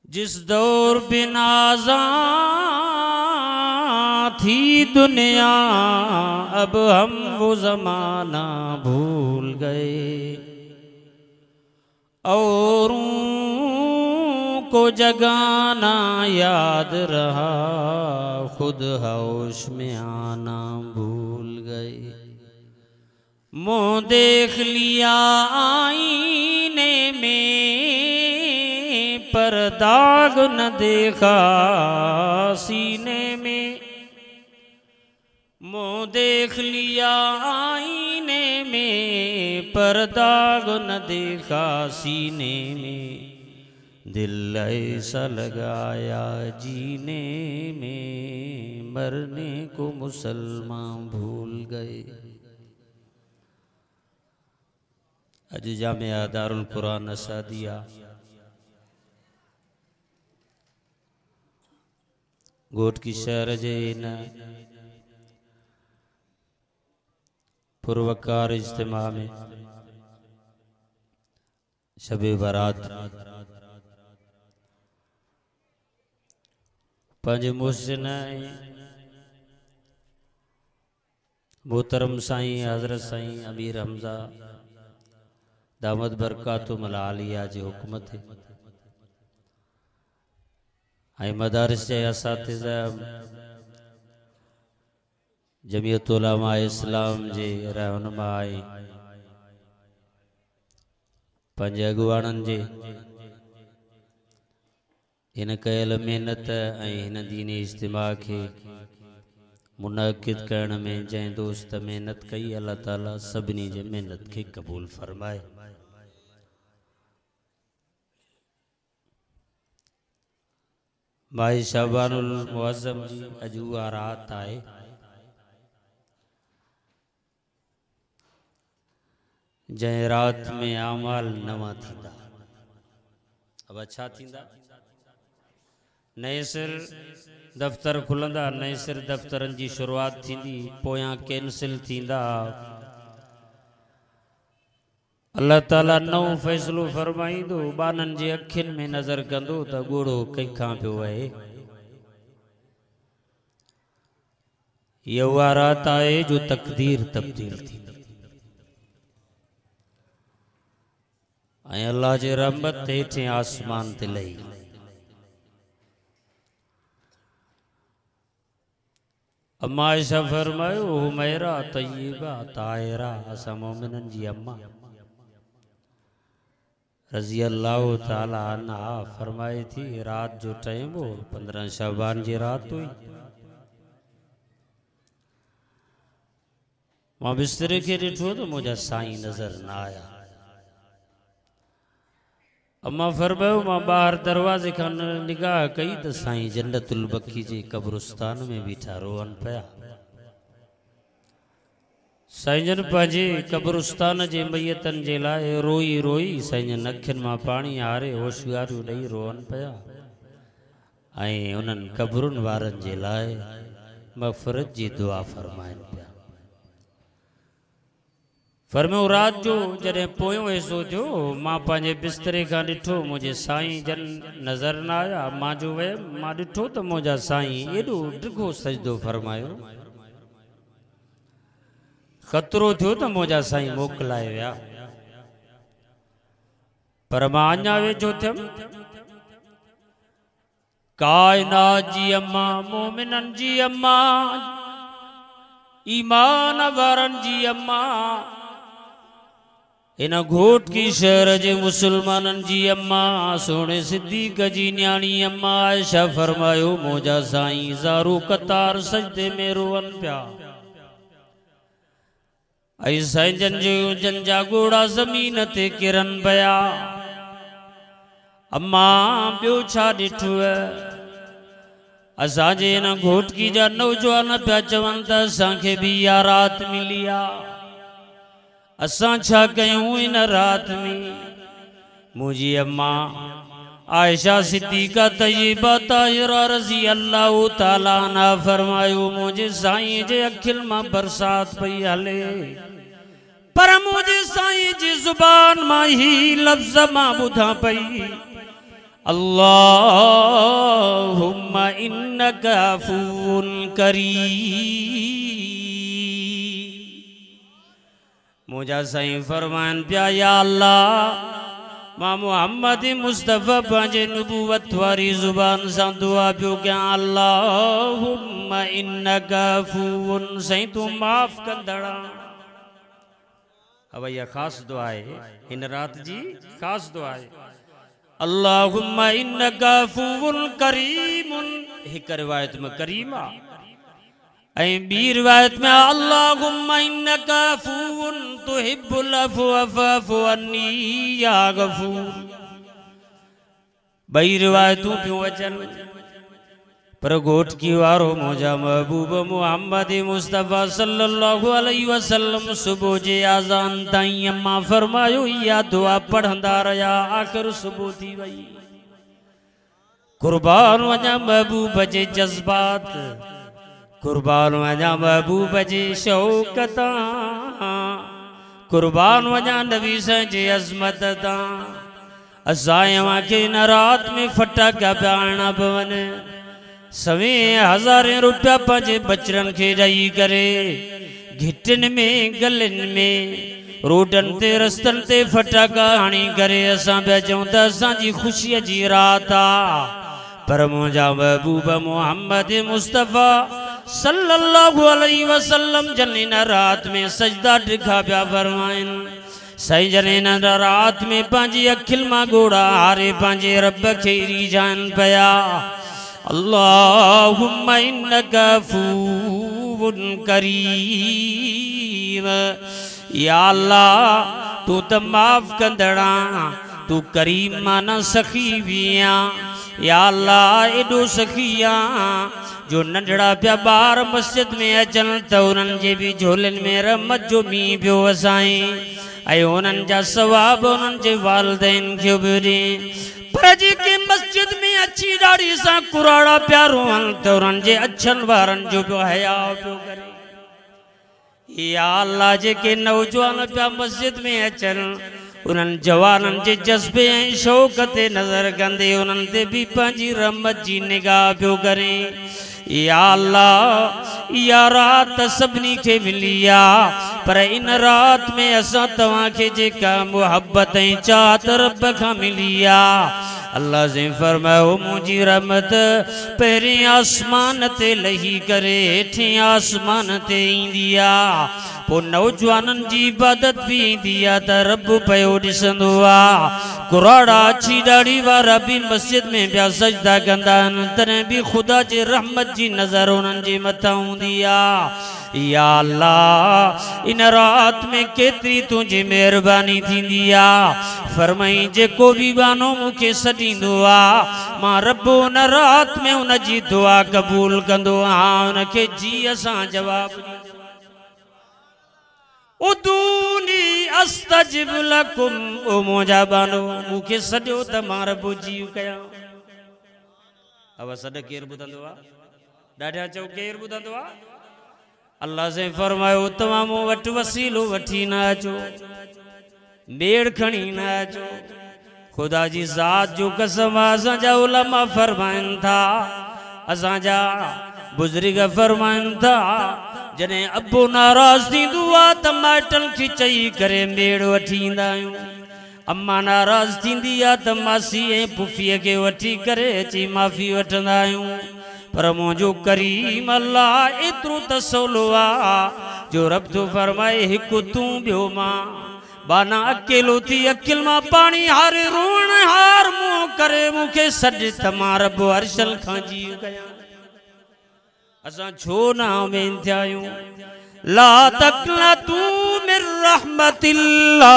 जिस दौर बिनाज़ा थी दुनिया, अब हम वो ज़माना भूल गए। औरों को जगाना याद रहा, खुद होश में आना भूल गए। मुँह देख लिया आईने में, पर दाग न देखा सीने में। मुँह देख लिया आईने में, पर दाग न देखा सीने में। दिल ऐसा लगाया जीने में, मरने को मुसलमान भूल गए। अज जामिया दारुल कुरान असादिया गोट की शहर जे न पुरवकार इज्तिमा में शबे बारात पंहिंजे मुहसिन मोहतरम साईं हज़रत साईं अमीर हमज़ा दामद बरकातुहुल आलिया जी हुकूमत ऐं मदारिस जे असातिज़ा जमियत उलमा इस्लाम जे रहनुमा ऐं पंहिंजे अॻुवाणनि जे हिन कयल महिनत ऐं हिन दीनी इज्तिमा खे मुनक़िद करण में जंहिं दोस्त महिनत कई, अल्लाह ताला सभिनी जे महिनत खे क़बूल फरमाए। माही शाबानुल मुअज़्ज़म जी अॼु उहा रात आहे जंहिं रात में आमाल नवां थींदा। अब छा थींदा? नए सिर दफ़्तर खुलंदा, नए सिर दफ़्तरनि जी शुरूआत थींदी, पोयां कैंसिल थींदा। अल्लाह ताला नओं फ़ैसिलो फरमाईंदो, बाननि जे अखियुनि में नज़र कंदो त ॻोड़ो कंहिंखां पियो आहे। इहा उहा रात आहे जो तक़दीर तब्दील थींदी ऐं अल्लाह जे रहमत हेठें आसमान ते लही। अम्मा आयशा फरमायो, हुमैरा तय्यबा ताहिरा, असां मोमिननि जी अम्मा रज़ी अल्लाह ताला अन्हा फरमाए थी, रात जो टाइम हो, 15 शाबान जी रात हुई। मां बिस्तरे खे ॾिठो त मुंहिंजा साईं नज़र न आया। अम्मा फरमायो, मां ॿाहिरि दरवाज़े खां निगाह कई त साईं जन्नतुल बकी जे कब्रिस्तान में बीठा रोअन पिया। साईं जन पंहिंजे कब्रिस्तान जे मैयतनि जे लाइ रोई रोई साईं जन अखियुनि मां पाणी हारे होशियारियूं ॾेई रोअन पिया ऐं उन्हनि कब्रुनि वारनि जे लाइ मग़फ़िरत जी दुआ फरमाइनि पिया। फरमायो, रात जो जॾहिं पोयों हिसो थियो, मां पंहिंजे बिस्तरे खां ॾिठो, मुंहिंजे साईं जन नज़र न आया। मां जो वियमि, मां ॾिठो त मुंहिंजा साईं एॾो डिघो सजदो फरमायो। ख़तरो थियो त मुंहिंजा साईं मोकिलाए विया, पर मां अञा वेझो थियमि। काइनात जी अम्मा, मोमिननि जी अम्मा, ईमान वारनि जी अम्मा, इन घोट की शहर जे मुसलमाननि जी अम्मा, सोने सिद्दीक़ जी न्याणी अम्मा आयशा फरमायो, मुंहिंजा साईं ज़ारू कतार सजदे में रोअन पिया ऐं साईं जन जा ॻोड़ा ज़मीन ते किरन पिया। अम्मा ॿियो छा ॾिठो? असांजे इन घोटकी जा नौजवान पिया चवनि त असांखे बि इहा रात मिली आहे, असां छा कयूं इन रात में? मुंहिंजी अम्मा आयशा सिद्दीक़ा तय्यबा ताहिरा रज़ी अल्लाह ताला अन्हा फरमायो, मुंहिंजे साईं जे अखियुनि मां बरसात पई हले, पर मुंहिंजे साईं जी ज़ुबान मां ही लफ़्ज़ मां ॿुधां पई, अल्लाहुम्मा इन्नका अफून करीम। मुझा साईं फरमान पिया या अल्लाह मां मोहम्मद मुस्तफ़ा पंहिंजे नुबुवत वारी ज़ुबान सां दुआ पियो कयां अल्लाहुम्मा इन्नका अफून, साईं तू माफ़ कंदड़ा। अब यह खास दुआ है, इन रात जी खास दुआ है। अल्लाहुम्मा इन्नका अफून करीमुन, एक रिवायत में करीमा, ऐं ॿी रिवायत में अल्लाहुम्मा इन्नका अफून तुहिब्बुल अफ़्व फ़अफ़ु अन्नी या गफ़ूर। ॿई रिवायतूं पियूं अचनि, पर घोट की वारो मुंहिंजा महबूब मोहम्मद मुस्तफ़ा सल्लल्लाहु अलैहि वसल्लम सुबुह जे आज़ान ताईं अम्मा फरमायो इहा दुआ पढ़ंदा रहिया। आख़िर सुबुह थी वई, कुर्बान वञा महबूब जे जज़्बात, कुर्बान वञा महबूब जे शौक़त, कुर्बान वञा नबी सां जे अज़मत तां। असां खे इन रात में फटाका पिया आणा पवनि, सवे हज़ारे रुपया पंहिंजे बचड़नि खे ॾेई करे घिटिन में गलिन में रोडनि ते रस्तनि ते फटाका हणी करे असां पिया चऊं त असांजी ख़ुशीअ जी रात आहे। पर मुंहिंजा महबूब मोहम्मद मुस्तफ़ा सल्लल्लाहु अलैहि वसल्लम जन इन रात में सजदा ॾिघा पिया फरमाइनि, साईं जन इन रात में पंहिंजी अखियुनि मां ॻोड़ा हारे पंहिंजे रब खे रीझाइनि पिया। अल्लाहुम्मा इन्नका अफून करीम, या अल्लाह तू त माफ़ कंदड़ा, तू करीम माना सखी भी आ। या अल्लाह एॾो सखी आ जो नंढड़ा पिया ॿार मस्जिद में अचनि त उन्हनि जे बि झोलनि में रहमत जो मींहुं पियो वसाई, ऐं उन्हनि जा सवाब उन्हनि जे वालिदैन खे बि ॾे। पर जेके मस्जिद में अची ॾाढी सां कुराड़ा पिया रोअनि त उन्हनि जे अछनि वारनि जो पियो हया पियो करे। या अल्लाह जेके नौजवान पिया मस्जिद में अचनि उन्हनि जवाननि जे जज़्बे ऐं शौक़ ते नज़र कंदे उन्हनि ते बि पंहिंजी रहमत जी निगाह पियो करे। या अल्लाह इहा रात सभिनी खे मिली आहे, पर इन रात में असां तव्हांखे जेका मुहबत ऐं चाहत रब खां मिली आहे, अल्लाह से फरमायो मुंहिंजी रहमत पहिरें आसमान ते लही करे हेठें आसमान ते ईंदी आहे, पोइ नौजवाननि जी इबादत बि ईंदी आहे त रब पियो ॾिसंदो आहे। कुराड़ा अची ॾाढ़ी वारा बि मस्जिद में पिया सजदा कंदा आहिनि, तॾहिं बि ख़ुदा जे रहमत जी नज़र उन्हनि जे मथां हूंदी आहे। या अल्लाह इन रात में केतिरी तुंहिंजी महिरबानी थींदी आहे। फरमाई जेको बि बानो मूंखे सॾींदो आहे मां रब उन रात में उन जी दुआ क़बूल कंदो आहियां, उनखे जी असां जवाबु उदूनी अस्तजिब लकुम। ओ मुंहिंजा बानो मूंखे सॾियो त मां रब जी कयां। अब सॾ केरु ॿुधंदो आहे? ॾाढा चओ केरु ॿुधंदो आहे? अल्लाह से फरमायो तव्हां मूं वटि वसीलो वठी न अचो, मेड़ खणी न अचो। खुदा जी ज़ात जो कसम असांजा उलमा फरमाइनि था, असांजा बुज़ुर्ग फरमाइनि था जॾहिं अबो नाराज़ थींदो आहे त माइटनि खे चई करे मेड़ वठी ईंदा आहियूं, अम्मा नाराज़ थींदी आहे त मासी ऐं पुफीअ खे वठी करे अची माफ़ी वठंदा आहियूं। पर मुंहिंजो करीम अल्लाह एतिरो त सवलो आहे जो रब थो फरमाए हिकु तूं ॿियो मां, बाना अकेलो थी अखियुनि मां पाणी हारे रोअण हार मुंहुं करे मूंखे सॾ त मां रब अर्शल खां जी कयां। असां छो न आमीन थिया आहियूं? ला तक़नतू मिर रहमतिल्लाह।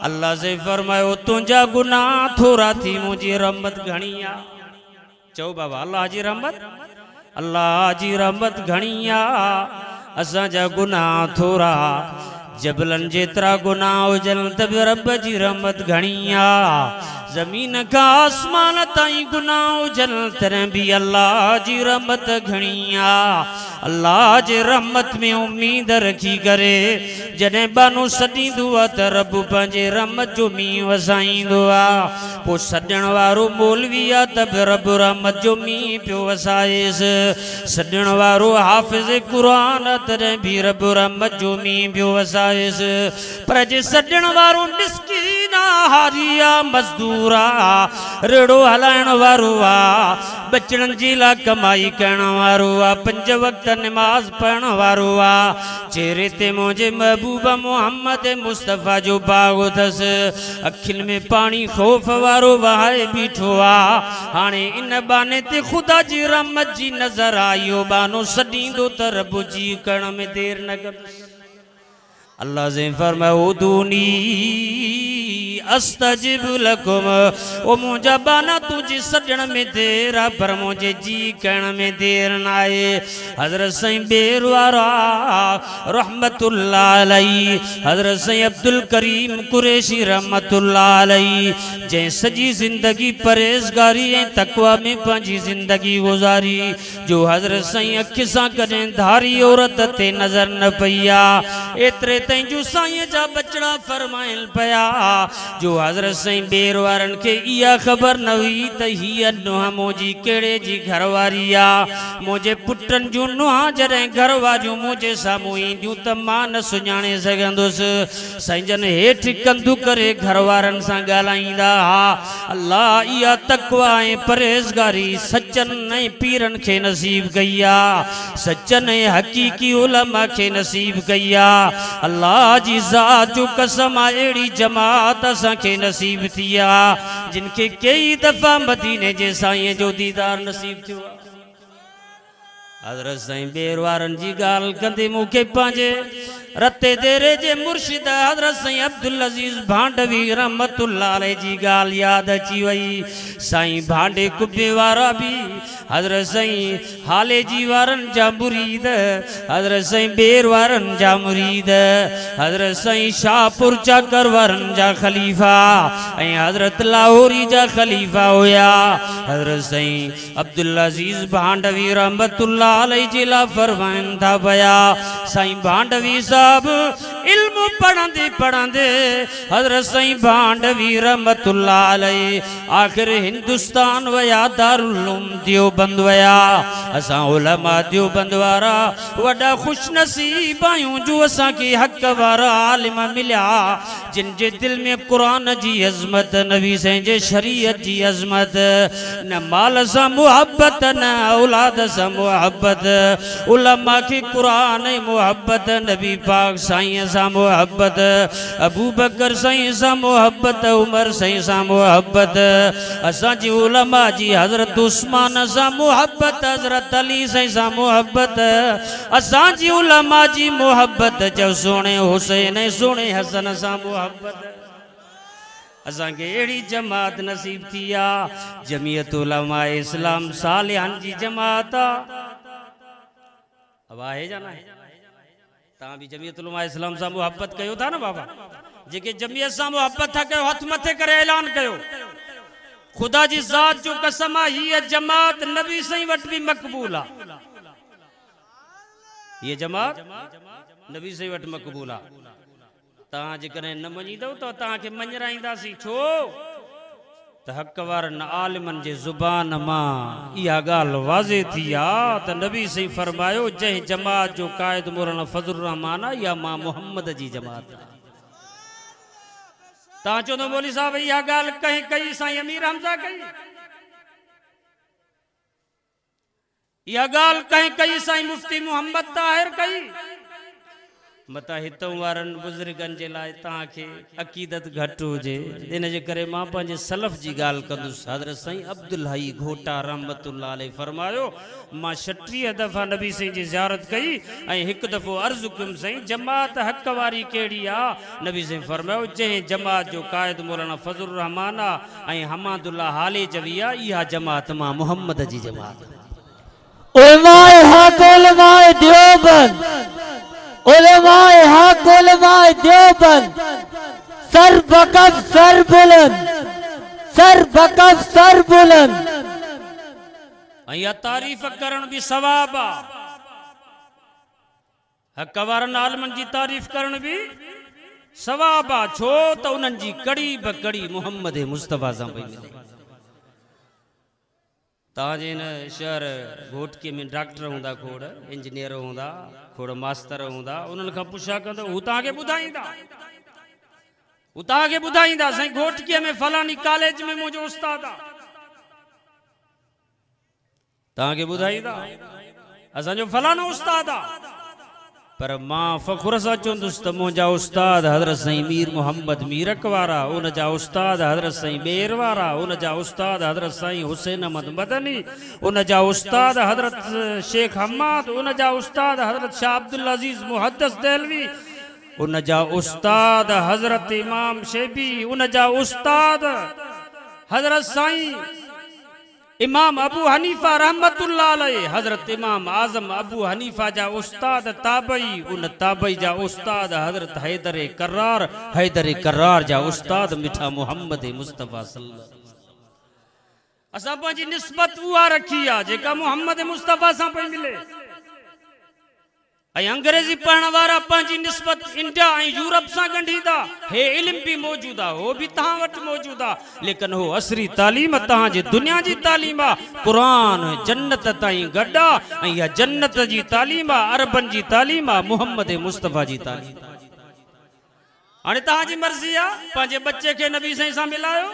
अल्लाह से फरमायो तुंहिंजा गुनाह थोरा थी मुंहिंजी रहमत घणी आहे। चओ बाबा अल्लाह जी रहमत, अल्लाह जी रहमत घणी आहे, असांजा गुनाह थोरा, जबलनि जेतिरा गुनाह हुजनि त बि रब जी रहमत घणी आहे। ज़मीन का आसमान ताईं गुनाह हुजन तॾहिं बि अल्लाह जी रहमत घणी आहे। अल्लाह जे रहमत में उम्मीद रखी करे जॾहिं बानो सॾींदो आहे त रब पंहिंजे रहमत जो मींहुं वसाईंदो आहे। पोइ सॾण वारो मौलवी आहे त बि रब रहमत जो मींहुं पियो वसाएसि। सॾण वारो हाफ़िज़ क़ुरान आहे तॾहिं बि रब रहमत जो मींहुं पियो वसाएसि। पर जे सॾण वारो मिस्कीन आहे, हारी आहे, मज़दूर आहे, रेड़ो हलाइण वारो आहे, बचड़नि जे लाइ कमाई करण वारो आहे, 5 वक़्त नमाज़ पढ़ण वारो आहे, चेहरे ते मुंहिंजे महबूबा मोहम्मद मुस्तफ़ा जो बाग़ अथसि, अखियुनि में पाणी ख़ौफ़ वारो वहाए बीठो आहे। हाणे इन बाने ते ख़ुदा जी रहमत जी नज़र आयो बानो सॾींदो त रब जी करण में देर न कंदुसि। अल्लाह से फरमायो दूनी अस्तजिब लकुम, ओ मुंहिंजा बाना तुझे सॾण में देर आहे पर मुंहिंजे जी करण में देर न आहे। हज़रत साईं बेर वारा रहमतुल्लाह अलैहि, हज़रत साईं अब्दुल करीम कुरैशी रहमतुल्लाह अलैहि, जंहिं सॼी ज़िंदगी परहेज़गारी ऐं तक़वा में पंहिंजी ज़िंदगी गुज़ारी, जो हज़रत साईं अखि सां कॾहिं धारी औरत ते नज़र न पई आहे, एतिरे ताईं जो साईं जा बचड़ा फरमाइल पिया, जो हज़रत साईं बेर वारनि खे इहा ख़बर न हुई त हीअ नुंहुं मुंहिंजी कहिड़े जी घरवारी आहे। मुंहिंजे पुटनि जूं नुंहां जॾहिं घरवारियूं मुंहिंजे साम्हूं ईंदियूं त मां न सुञाणे सघंदुसि। साईं जन हेठि कंधु करे घरवारनि सां ॻाल्हाईंदा हा। अल्लाह इहा तक़वा ऐं परहेज़गारी सचनि ऐं पीरनि खे नसीब कई आहे, सचनि ऐं हक़ीक़ी उलमा खे नसीब कई आहे। अल्लाह जी ज़ात जो कसम आहे, अहिड़ी जमात असांखे नसीब थी आहे जिनखे कई दफ़ा मदीने जे साईं जो दीदार नसीब थियो आहे। हज़रत साईं बेर वारनि जी ॻाल्हि कंदे मूंखे पंहिंजे रते देरे जे मुर्शिद हज़रत साईं अब्दुल अज़ीज़ भांडवी रहमतुल्लाह अलैहि जी ॻाल्हि यादि अची वई। साईं भांडे कुबे वारा बि हज़रत साईं हाले जी वारनि जा मुरीद, हज़रत साईं बेर वारनि जा मुरीद, हज़रत साईं शाहपुर चाकर वारनि जा ख़लीफ़ा ऐं हज़रत लाहौरी जा ख़लीफ़ा हुया। हज़रत साईं अब्दुल अज़ीज़ भांडवी रहमतुल्लाह अलैहि जे लाइ फरमाइनि था पिया, साईं भांडवी साहब इल्म पढ़ंदे पढ़ंदे हज़रत साईं भांडवी रहमतुल्लाह अलैहि आख़िर हिंदुस्तान वया, दारुल उलूम देवबंद वया। असां उलमा देवबंद वारा वॾा ख़ुशनसीब आहियूं जो असांखे हक़ वारा आलिम मिलिया जिन जे दिल में क़ुरान जी अज़मत, नबी साईं जे शरीयत जी अज़मत, न माल सां मुहब्बत न औलाद सां मुहब्बत, उलमा खे क़ुरान ऐं मुहब्बत, नबी पाक साईं सां मुहब्बत, अबू बकर साईं सां मुहब्बत, उमर साईं सां मुहब्बत, असांजी उलमा जी हज़रत उस्मान सां मुहब्बत, हज़रत अली साईं सां मुहब्बत, असांजी उलमा जी मुहब्बत जो सोणे हुसैन ऐं सोणे हसन सां मुहब्बत। असांखे अहिड़ी जमात नसीब थी आहे, जमीयत उलमा इस्लाम सालिहान जी जमात आहे। अब आहे या न आहे? तव्हां बि जमीयत उलमा इस्लाम सां मुहब्बत कयो था न बाबा? जेके जमीयत सां मुहब्बत था कयो हथ मथे करे ऐलान कयो। ख़ुदा जी ज़ात जो कसम आहे, हीअ जमात नबी साईं वटि बि मक़बूल आहे। हीअ जमात नबी साईं वटि मक़बूल आहे। तव्हां जेकॾहिं न मञींदव त तव्हांखे मञराईंदासीं। छो त हक़ वारनि आलिमनि जे ज़ुबान मां इहा ॻाल्हि वाज़े थी आहे त नबी साईं फरमायो, जंहिं जमात जो क़ाइद मौलाना फज़लुर रहमान आहे, इहा मां मोहम्मद जी जमात आहे। तव्हां चवंदो मौलवी साहब इहा ॻाल्हि कंहिं कई? साईं अमीर हमज़ा कई? इहा ॻाल्हि कंहिं कई? साईं मुफ्ती मोहम्मद ताहिर कई? मता हितों वारनि बुज़ुर्गनि जे लाइ तव्हांखे अक़ीदत घटि हुजे, इन जे करे मां पंहिंजे सलफ़ जी ॻाल्हि कंदुसि। हज़रत साईं अब्दुल हई घोटा रहमतुल्लाह अलैहि फरमायो, मां 36 दफ़ा नबी साईं जी ज़ियारत कई ऐं हिकु दफ़ो अर्ज़ु कयुमि, साईं जमात हक़ वारी कहिड़ी आहे? नबी साईं फरमायो, जंहिं जमात जो क़ाइद मौलाना फज़लुर रहमान आहे ऐं हमादुल्लाह हाले जवी आहे, इहा जमात मां मोहम्मद जी जमात। उलमाए हक़ उलमाए देवबंद, उलमाए हक़ उलमाए देवबंद, सर बकफ सर बुलंद, सर बकफ सर बुलंद। अया तारीफ़ करण भी सवाब आ, हक़ वारनि आलमनि जी तारीफ़ करण भी सवाब आ, छो त उन्हनि जी कड़ी ब कड़ी मुहम्मद मुस्तफ़ा सां पई मिले। तव्हांजे हिन शहर घोटकीअ में डॉक्टर हूंदा, खोड़ इंजीनियर हूंदा, खोड़ मास्तर हूंदा, उन्हनि खां पुछा कंदो, हू तव्हांखे ॿुधाईंदा, हू तव्हांखे ॿुधाईंदा साईं घोटकीअ में फलानी कॉलेज में मुंहिंजो उस्ताद आ, तव्हांखे ॿुधाईंदा असांजो फलानो उस्ताद आ। पर मां फ़ख़ुर सां चवंदुसि त मुंहिंजा उस्ताद हज़रत साईं मीर मोहम्मद मीरक वारा, उन जा उस्ताद हज़रत साईं बेर वारा, उन जा उस्ताद हज़रत साईं हुसैन अहमद मदनी, उन जा उस्ताद हज़रत शेख हम्माद, उन जा उस्ताद हज़रत शाह अब्दुल अज़ीज़ मुहद्दिस देलवी, उन जा उस्ताद हज़रत इमाम शेबी, उन जा उस्ताद हज़रत साईं इमाम अबू हनीफा रहमतुल्लाह अलैह, हज़रत इमाम आज़म अबू हनीफा जा उस्ताद ताबई, उन ताबई जा उस्ताद हज़रत हैदर करार जा उस्ताद मिठा मुहम्मद मुस्तफ़ा सल्लल्लाहु। असां पंहिंजी निस्बत उहा रखी आहे जेका मुहम्मद मुस्तफ़ा सां पई मिले। ऐं अंग्रेज़ी पढ़ण वारा पंहिंजी निस्बत इंडिया ऐं यूरोप सां ॻंढींदा, हे इल्म भी मौजूद आहे, हो भी तव्हां वटि मौजूद आहे, लेकिन हो असरी तालीम तव्हांजे दुनिया जी तालीम आहे, क़ुरान जन्नत ताईं गॾु आहे, ऐं इहा जन्नत जी तालीम आहे, अरबनि जी तालीम आहे, मुहम्मद मुस्तफ़ा जी तालीम। हाणे तव्हांजी मर्ज़ी आहे पंहिंजे बच्चे खे नबी साईं सां मिलायो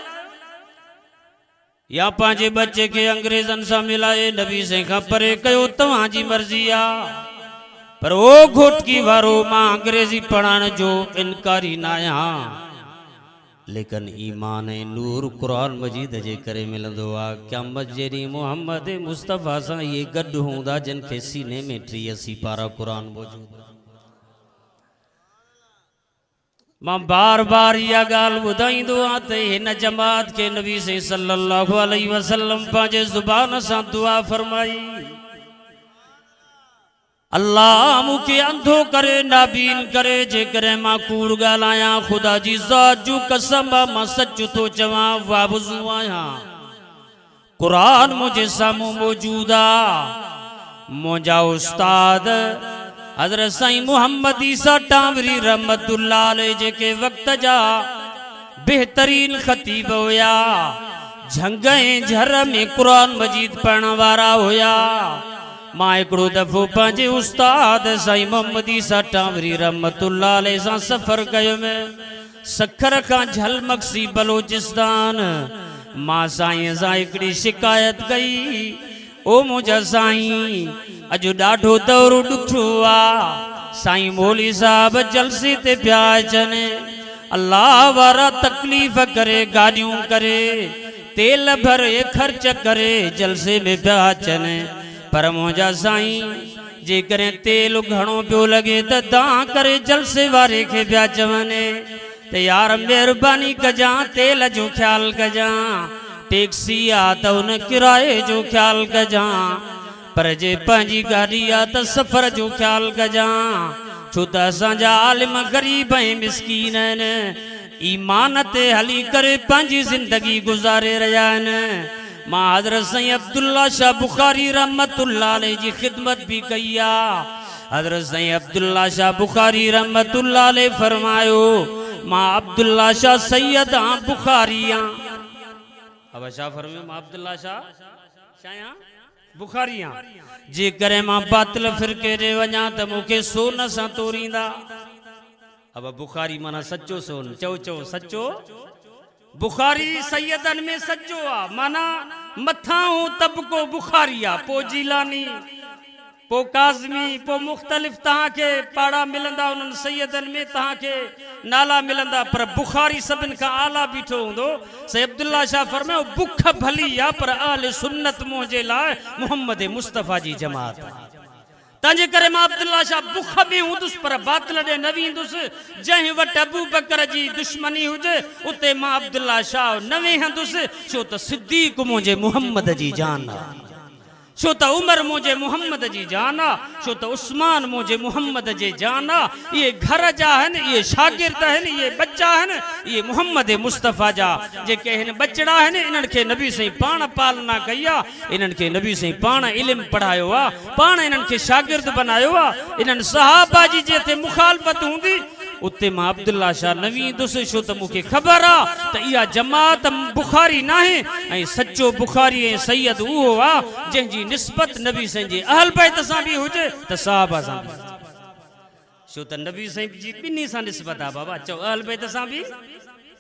या पंहिंजे बच्चे खे अंग्रेज़नि सां मिलाए नबी साईं खां परे कयो, तव्हांजी मर्ज़ी आहे। पर ओ घोटकी वारो, मां अंग्रेजी पढ़ाइण जो इनकारी न आहियां, लेकिन ईमान ऐं नूर क़ुरान मजीद जे करे मिलंदो आहे। क़यामत जे ॾींहुं मुहम्मद मुस्तफ़ा सां इहे गॾु हूंदा जिन खे सीने में 83 पारा क़ुरान मौजूद। मां बार बार इहा ॻाल्हि ॿुधाईंदो आहियां त हिन जमात खे नबी साईं सल्लल्लाहु अलैहि वसल्लम पंहिंजे ज़ुबान सां दुआ फरमाई, अल्लाह मूंखे अंधो करे नाबीन करे, जेकॾहिं मां कूड़ ॻाल्हायां ख़ुदा जी ज़ात जूं कसम मां सच थो चवां, वाबुज़ू आहियां, क़ुरान मुंहिंजे साम्हूं मौजूद आहे। मुंहिंजा उस्ताद हज़रत साईं मुहम्मद ईसा टांवरी रहमतुल्लाह अलैह जेके वक़्त जा बेहतरीन ख़तीब हुया, झंग ऐं झर में क़ुरान मजीद पढ़ण वारा हुया। मां हिकिड़ो दफ़ो पंहिंजे उस्ताद साईं मुहम्मद ईसा टांवरी रहमतुल्लाह अलैह सां सफ़र कयुमि, सखर खां झलमक्सी बलोचिस्तान। मां साईं सां हिकिड़ी शिकायत कई, ओ मुंहिंजा साईं अॼु ॾाढो दौरु ॾुखियो आहे, साईं मौली साहब जलसे ते पिया अचनि, अल्लाह वारा तकलीफ़ करे गाॾियूं करे तेल भरे ख़र्च करे जलसे में पिया अचनि, पर मुंहिंजा साईं जेकॾहिं तेल घणो पियो लॻे त तव्हां करे जलसे वारे खे पिया चवनि त यार महिरबानी कजां तेल जो ख़्यालु कजां, टैक्सी आहे त उन किराए जो ख़्यालु कजां, पर जे पंहिंजी गाॾी आहे त सफ़र जो ख़्यालु कजां, छो त असांजा आलिम ग़रीब ऐं मिसकीन आहिनि, ईमान ते हली करे पंहिंजी ज़िंदगी गुज़ारे रहिया आहिनि। मां हज़रत साईं अब्दुल्ला शाह बुखारी रहमतुल्लाह अलैह जी ख़िदमत भी कई आहे। हज़रत साईं अब्दुल्ला शाह बुखारी रहमतुल्लाह अलैह फरमायो, मां अब्दुल्ला शाह सैयद आं बुखारी आं। अब छा फरमायो, मां अब्दुल्ला शाह आहियां बुखारी आं, जेकॾहिं मां बातिल फ़िरके ॾे वञा त मूंखे सोन सां तोरींदा। अब बुखारी माना सचो सोन, चओ सचो बुखारी सैयदन में सचो आ, माना मथां तबको बुखारी आ, पो जीलानी पो काज़मी पो मुख्तलिफ तव्हांखे पाड़ा मिलंदा, उन्हनि सैयदन में तव्हांखे नाला मिलंदा, पर बुखारी सभिनि खां आला बीठो हूंदो। सैयद अब्दुल्ला शाह फरमायो, बुख भली आ पर आले सुन्नत मुंहिंजे लाइ मुहम्मद मुस्तफ़ा जी जमात आहे। तंहिंजे करे मां अब्दुल्ला शाह बुख में हूंदुसि पर बातिल ॾे न वेंदुसि। जंहिं वटि अबू बकर जी दुश्मनी हुजे उते मां अब्दुल्ला शाह न वेहंदुसि, छो त सिद्दीक़ मुंहिंजे मुहम्मद जी जान आहे। छो त उमर मुझे मोहम्मद जी जाना, छो त उस्मान मुझे मोहम्मद जे जाना। ये घर जा हन, ये शागिर्द हन, ये बच्चा हन, ये मोहम्मद मुस्तफ़ा जा जेके हिन बचड़ा हन। इन्हनि खे नबी साईं पाण पालना कई आहे, इन्हनि खे नबी साईं पाण इल्मु पढ़ायो आहे, पाण इन्हनि खे शागिर्द बनायो आहे। इन्हनि सहाबा जी जिते मुखालफ़त हूंदी उते मां अब्दुल्ला शाह न वेंदुसि, छो त मूंखे ख़बर आहे त इहा जमात बुखारी नाहे ऐं सचो बुखारी ऐं सैयद उहो आहे जंहिंजी निस्बत नबी साईं जे अहल बैत सां बि हुजे त सहाबा सां बि, छो त नबी साईं जी ॿिन्ही सां निस्बत आहे बाबा। चओ अहल बैत सां बि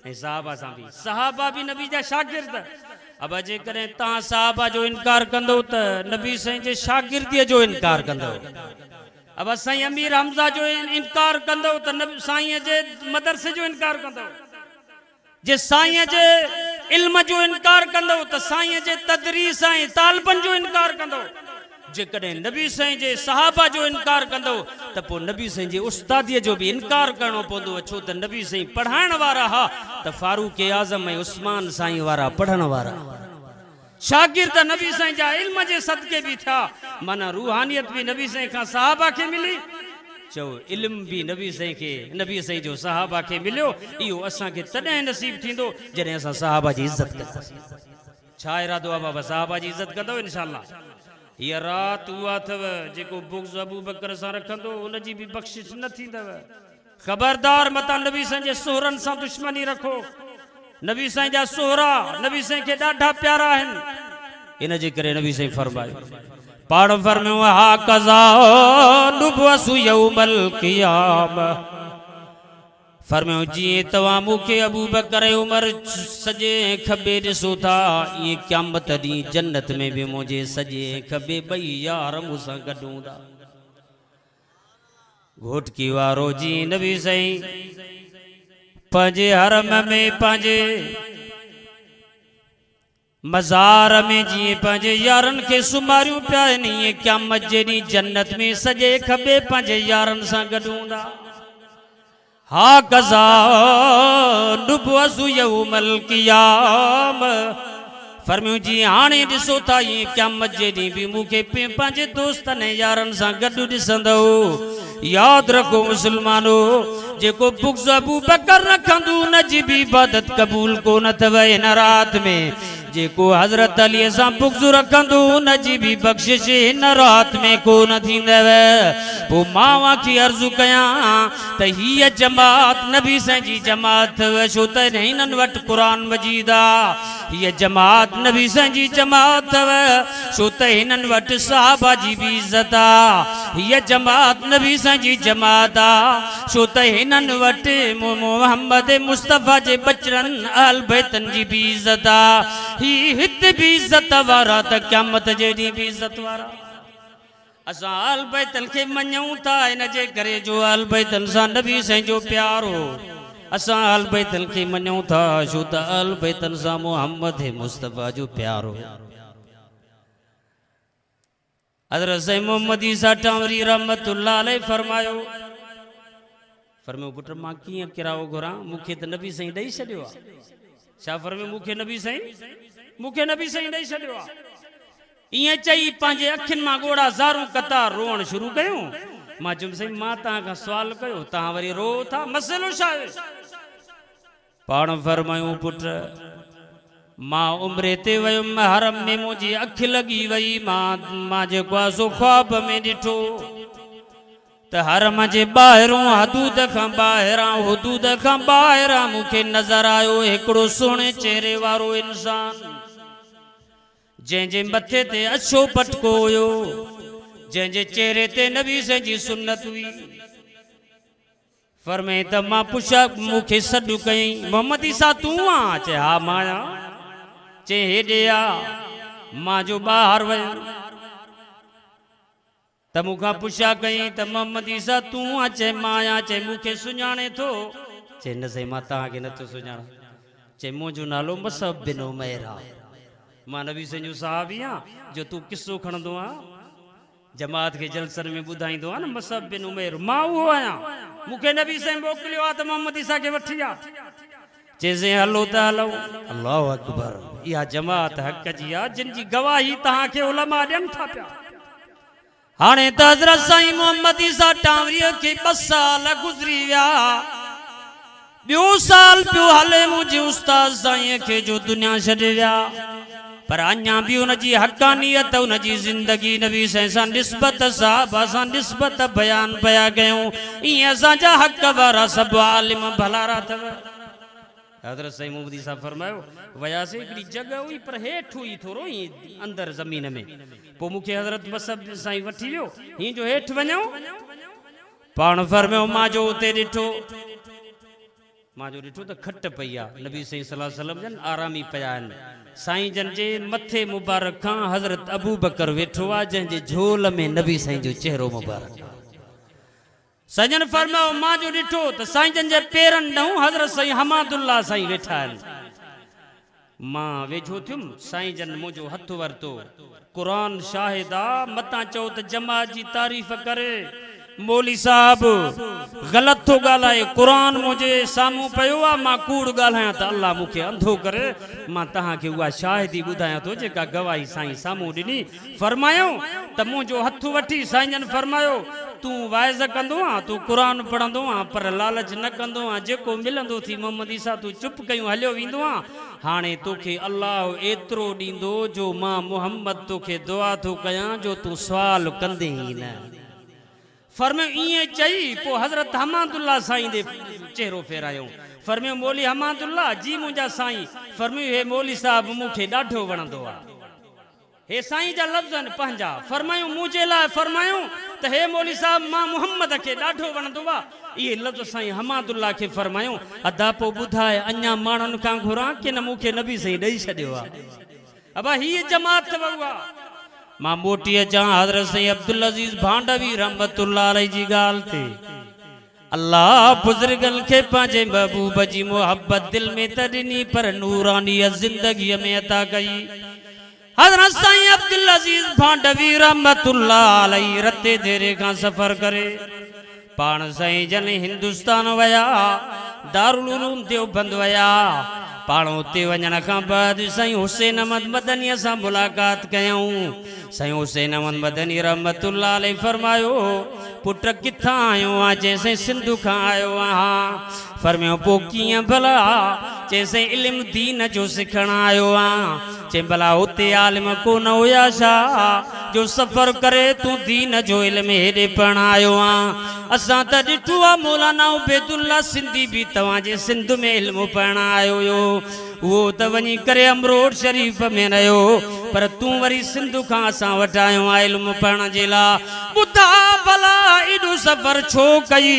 ऐं सहाबा सां बि। सहाबा बि नबी जा शागिर्द। अब जेकॾहिं तव्हां सहाबा जो इनकार कंदो त नबी साईं जे शागिर्दीअ जो इनकार कंदो। अब साईं अमीर हमज़ा जो इनकार कंदो त नबी साईं जे मदरसे जो इनकार कंदो। जे साईं जे इल्म जो इनकार कंदो त साईं जे तदरीस ऐं तालबन जो इनकार कंदो। जेकॾहिं नबी साईं जे सहाबा जो इनकार कंदो त पोइ नबी साईं जे उस्तादीअ जो बि इनकार करणो पवंदो। छो त नबी साईं पढ़ाइण वारा हा त फारूक आज़म ऐं उस्मान साईं वारा पढ़ण वारा। शागिर्द नबी साईं जा इल्म जे सदके भी था, माना रूहानियत भी नबी साईं खां सहाबा खे मिली। चो इल्म भी नबी साईं खे, नबी साईं जो सहाबा खे मिलियो। इहो असांखे तॾहिं नसीब थींदो जॾहिं असां सहाबा जी इज़त कंदासीं। छा इरादो आहे बाबा? सहाबा जी इज़त कंदो इंशाअल्लाह। हीअ राति उहा अथव जेको बुग़्ज़ अबू बकर सां रखंदो उनजी भी बख़्शिश न थींदव। ख़बरदार मता नबी साईं जे सोहरनि सां दुश्मनी रखो। नबी साईं जा सोहरा नबी साईं खे ॾाढा प्यारा आहिनि। इन जे करे नबी साईं फरमायो, पाड़ फरमायो हा कज़ा नुबवसु यौमल क़ियामह। फरमायो जीअं तव्हां मूंखे अबू बकर उमर सॼे खबे ॾिसो था, ईअं क़यामत ॾींहुं जन्नत में बि मुंहिंजे सॼे खबे ॿई यार मूंसां गॾु हूंदा। घोटकी वारो जीअं नबी साईं पंहिंजे हरम में पंहिंजे मज़ार में जीअं पंहिंजे यारनि खे सुमारियूं पिया आहिनि, ईअं क़यामत जे ॾींहुं जन्नत में सॼे खबे पंहिंजे यारनि सां गॾु हूंदा। हा कज़ा नुबवसु यौमल क़ियामह। फरमायो जीअं हाणे ॾिसो था ईअं क़यामत जे ॾींहुं बि मूंखे पंहिंजे दोस्तनि ऐं यारनि सां गॾु ॾिसंदो। यादि रखो मुस्लमानो, जेको बुग़्ज़ अबू बकर रखंदो उन जी बि इबादत क़बूल कोन अथव हिन राति में। जेको हज़रत अलीअ सां बुग़्ज़ रखंदो उन जी बि बख़्शिश हिन राति में कोन थींदव। पोइ मां खे अर्ज़ु कयां त हीअ जमात नबी साईं जी जमात अथव, छो त हिननि वटि क़ुरान मजीद आहे। हीअ जमात नबी साईं जी जमात अथव, छो त हिननि वटि सहाबा जी बि इज़त आहे। हीअ जमात नबी साईं जी जमात आहे, छो त हिननि वटि मोहम्मद मुस्तफ़ा जे बचड़नि अहल बैतनि जी बि इज़त आहे। ही हिते भी इज़त वारा त क़यामत जे ॾींहुं भी इज़त वारा। असां अहल बैतन खे मञूं था इन जे करे जो अहल बैतन सां नबी साईं जो प्यार हो। असां अहल बैतन खे मञूं था छो त अहल बैतन सां मोहम्मद मुस्तफ़ा जो प्यार हो। हज़रत साईं मोहम्मद ईसा टांवरी रहमतुल्लाह अलैह फरमायो, पुट मां कीअं किराओ घुरां, मूंखे त नबी साईं ॾेई छॾियो आहे। छा फरमायो? मूंखे नबी साईं ॾेई छॾियो आहे। ईअं चई पंहिंजे अखियुनि मां ॻोड़ा ज़ारूं कतार रोअण शुरू कयूं। मां चयुमि साईं मां तव्हां खां सुवाल कयो, तव्हां वरी रो था, मसइलो छा आहे? पाण फरमायूं पुट मां उम्रे ते वयुमि, हरम में मुंहिंजी अखि लॻी वई। मां जेको आहे सो ख्वाब में ॾिठो त हरम जे ॿाहिरों हदूद खां ॿाहिरां मूंखे नज़र आयो हिकिड़ो सुहिणे चेहरे वारो इंसान, जंहिंजे मथे ते अछो पटको हुयो, जंहिंजे चेहरे ते नबी साईं जी सुन्नत हुई। फरमाए त मां पुछा, मूंखे सॾु कयईं, मोहम्मद ईसा तूं आहीं? चए हा मां आहियां। चए हेॾे आ। मां जो ॿाहिरि वयुमि त मूंखां पुछा कयईं त मोहम्मद ईसा तूं आहीं? चए मां आहियां। चए मूंखे सुञाणे थो? चए न साईं मां तव्हांखे नथो सुञाणां। चए मुंहिंजो नालो मुसअब बिन उमैर आहे, मां नबी साईं जो सहाबी आहियां। जो तूं किस्सो खणंदो आहे जमात के जलसन में ॿुधाईंदो आहे न, मुसअब बिन उमैर मां उहो आहियां। मूंखे नबी साईं मोकिलियो आहे त मोहम्मद ईसा खे वठी आ। चेसे हलो त हलो। अल्लाहु अकबर। इहा जमात हक़ जी आ जिन जी गवाही तहां के उलमा ॾियनि था पिया। हाणे त हज़रत साईं मोहम्मद ईसा टावरीअ खे 2 साल गुज़री विया। ॿियो साल पियो हले मुंहिंजे उस्ताद साईं खे जो दुनिया छॾे विया। पर अञा भी उनजी हक़ानियत उनजी ज़िंदगी नबी साईं सां निस्बत साहबा सां निस्बत बयान पिया कयूं। ईअं असांजा हक़ वारा सभु आलिम भलारा अथव। हज़रत साईं मोहम्मद ईसा फरमायो वयासीं हिकिड़ी जॻह हुई पर हेठि हुई थोरो ई अंदरि ज़मीन में। पोइ मूंखे हज़रत मसब साईं वठी वियो हीअं जो हेठि वञूं। पाण फरमायो मां जो उते ॾिठो त खट पई आहे। नबी साईं सल्लल्लाहु अलैहि वसल्लम जन आरामी पिया आहिनि। साईं जन जे मथे मुबारक खां हज़रत अबू बकर वेठो आहे जंहिंजे झोल में नबी साईं जो चेहरो मुबारक। साईं फरमायो मां जो ॾिठो त साईं जन जे पेरनि ॾऊं हज़रत साईं हमादुल्ला साईं वेठा आहिनि। मां वेझो थियुमि साईं जन मुंहिंजो हथ वरितो। क़ुरान शाहिद आहे मतां चओ त जमात जी तारीफ़ करे मौली साहब ग़लति थो ॻाल्हाए। क़ुरान मुंहिंजे साम्हूं पियो आहे मां कूड़ ॻाल्हायां त अल्लाह मूंखे अंधो करे। मां तव्हांखे उहा शाहिदी ॿुधायां थो जेका गवाही साईं साम्हूं ॾिनी। फरमायो त मुंहिंजो हथ वठी साईं जन फरमायो तूं वाइज़ कंदो आहे तूं क़ुरान पढ़ंदो आहे पर लालच न कंदो आहे। जेको मिलंदो थी मोहम्मद ईसा तूं चुप कयूं हलियो वेंदो आहे। हाणे तोखे अल्लाह एतिरो ॾींदो जो मां मोहम्मद तोखे दुआ थो कयां जो तूं सुवाल कंदे ई न। फरमायो ईअं चई पोइ हज़रत हमादुल्ला साईं दे चेहरो फेरायो। फरमायो मौली हमादुल्ला जी मुंहिंजा साईं। फरमायो हे मौली साहब मूंखे ॾाढो वणंदो आहे। हे साईं जा लफ़्ज़ आहिनि पंहिंजा। फरमायो मुंहिंजे लाइ फरमायो त हे मौली साहब मां मोहम्मद खे ॾाढो वणंदो आहे। इहे लफ़्ज़ साईं हमादुल्ला खे फरमायो अदा पोइ ॿुधाए अञा माण्हुनि खां घुरां की न मूंखे नबी साईं ॾेई छॾियो आहे। अबा हीअ जमात अथव उहा। मां मोटी अचां हज़रत साईं अब्दुल अज़ीज़ भांडवी रहमतुल्लाह अलैहि जी ॻाल्हि ते। अल्लाह बुज़ुर्गनि खे पंहिंजे महबूब जी मोहब्बत दिल में त ॾिनी पर नूरानी ज़िंदगीअ में अता कई। हज़रत साईं अब्दुल अज़ीज़ भांडवी रहमतुल्लाह अलैहि रते देरे खां सफ़र करे पाण साईं जन हिंदुस्तान वया दारुल उलूम देवबंद वया। पाण उते वञण खां बाद साईं हुसैन अहमद मदनी सां मुलाक़ात कयूं। साईं हुसैन अहमद मदनी रहमतुल्लाह अलैहि फरमायो पुट किथां आयो आहे? चइसई सिंध खां आयो आहियां। फरमायो पोइ कीअं भला? चइसई इल्मु दीन जो सिखण आयो आहियां। चई भला हुते आलिम कोन हुया छा जो सफ़र करे तूं दीन जो इल्मु हेॾे पढ़ण आयो आहियां? असां त ॾिठो आहे मौलाना उबैदुल्ला सिंधी बि तव्हांजे सिंध में इल्मु पढ़ण आयो हुयो। उहो त वञी करे अमरोड शरीफ़ में रहियो पर तूं वरी सिंध खां असां वटि आयो आहे इल्मु पढ़ण जे लाइ। ॿुधा भला एॾो सफ़र छो कई?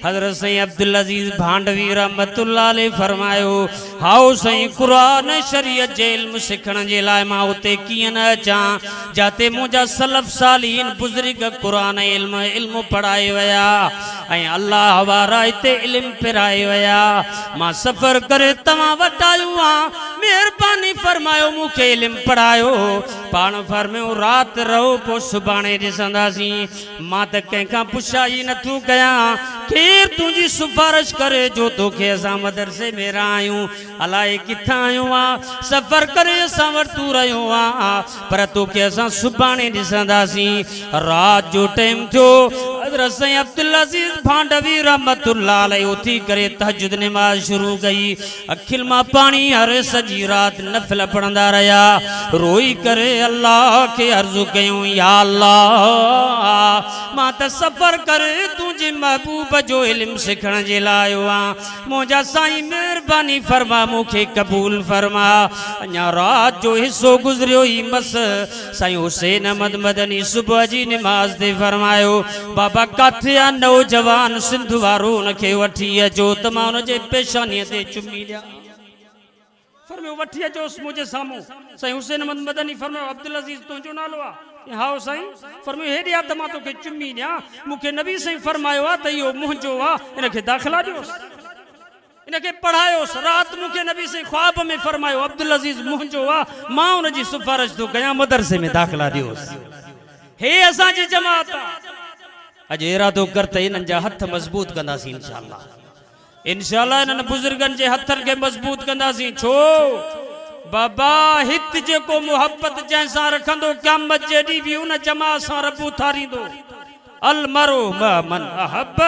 हज़रत साईं अब्दुल अज़ीज़ भांडवी रहमतुल्लाह अलैहि फरमायो हाओ साईं क़ुरान शरीयत जे इल्मु सिखण जे लाइ मां उते कीअं न अचां जाते मुंहिंजा सलफ़ सालीन बुज़ुर्ग क़ुरान इल्मु पढ़ाए विया ऐं अल्लाह वारा हिते इल्मु पिराए विया। मां सफ़र करे तव्हां वटि आयो आहियां। महिरबानी फरमायो मूंखे इल्मु पढ़ायो। पाण फरमायो राति रहो पोइ सुभाणे ॾिसंदासीं। मां त कंहिंखां पुछाई नथो कयां केर तुंहिंजी सिफारिश करे जो तोखे असां मदरसे में रहियूं। अलाए किथां आयो आहे? सफ़र करे असां वटि तूं रहियो आहे पर तोखे असां सुभाणे ॾिसंदासीं। राति जो टाइम थियो। हज़रत साईं अब्दुल अज़ीज़ भांडवी रहमतुल्लाह अलैहि उथी करे तहज्जुद नमाज़ शुरू कई। अखियुनि मां पाणी हरे सॼी राति नफ़िल पढ़ंदा रहिया। रोई करे अल्लाह खे अर्ज़ु कयूं या अल्लाह मां त सफ़र करे तुंहिंजे महबूब जो इल्मु सिखण जे लाइ आयो आहियां। मुंहिंजा साईं महिरबानी फरमा मूंखे क़बूल फरमा। अञा राति जो हिसो गुज़रियो ई मस साईं हुसैन अहमद मदनी सुबुह जी नमाज़ ते फरमायो बाबा काथे आहे नौजवान सिंध वारो हुनखे वठी अचो त मां हुनजे पेशानीअ ते चुमी ॾियां। फरमायो वठी अचोसि मुंहिंजे साम्हूं। साईं हुसैन अहमद मदनी फरमायो अब्दुल अज़ीज़ तुंहिंजो नालो आहे? हाओ साईं। फरमायो हेॾे आहे त मां तोखे चुमी ॾियां। मूंखे नबी साईं फरमायो आहे त इहो मुंहिंजो आहे हिनखे दाख़िला ॾियोसि इनखे पढ़ायोसि। राति मूंखे नबी साईं ख्वाब में फरमायो अब्दुल अज़ीज़ मुंहिंजो आहे मां हुनजी सिफारिश थो कयां मदरसे में दाख़िला ॾियोसि। हे असांजी जमात आहे। अॼु इरादो कर त हिननि जा हथ मज़बूत कंदासीं इंशाअल्लाह। इंशाअल्लाह इन्हनि बुजुर्गनि जे हथनि खे मज़बूत कंदासीं। छो बाबा हित जेको मोहब्बत जंहिंसां रखंदो क़यामत जे ॾींहुं बि उन जमात सां रब उथारींदो। अल मरो मन अहब।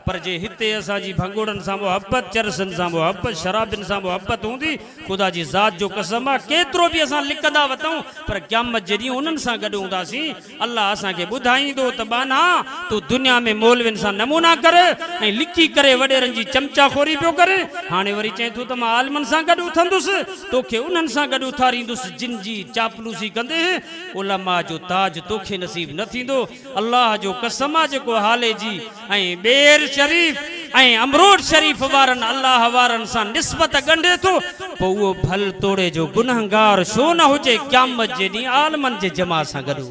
पर जे हिते असांजी भंगुड़नि सां मोहब्बत, चरसनि सां मोहब्बत, शराबिन सां मोहब्बत हूंदी, ख़ुदा जी ज़ात जो कसम आहे केतिरो बि असां लिकंदा वतूं पर क़यामत जे ॾींहुं उन्हनि सां गॾु हूंदासीं। अल्लाह असांखे ॿुधाईंदो त बाना तूं दुनिया में मौलवियुनि सां नमूना कर ऐं लिकी करे वॾेरनि जी चमचाखोरी पियो करे, हाणे वरी चए थो त मां आलमनि सां गॾु उथंदुसि, तोखे उन्हनि सां गॾु उथारींदुसि जिन जी चापलूसी कंदे उलमा जो ताज तोखे नसीब न थींदो। अल्लाह जो कसम आहे जेको हाले जी ऐं बेर शरीफ ऐं अमरोड शरीफ वारनि अल्लाह वारनि सां निस्बत ॻंढे थो, पोइ उहो भल तोड़े जो गुनहगार छो न हुजे क़यामत जे ॾींहुं आलमनि जे जमा सां गॾु।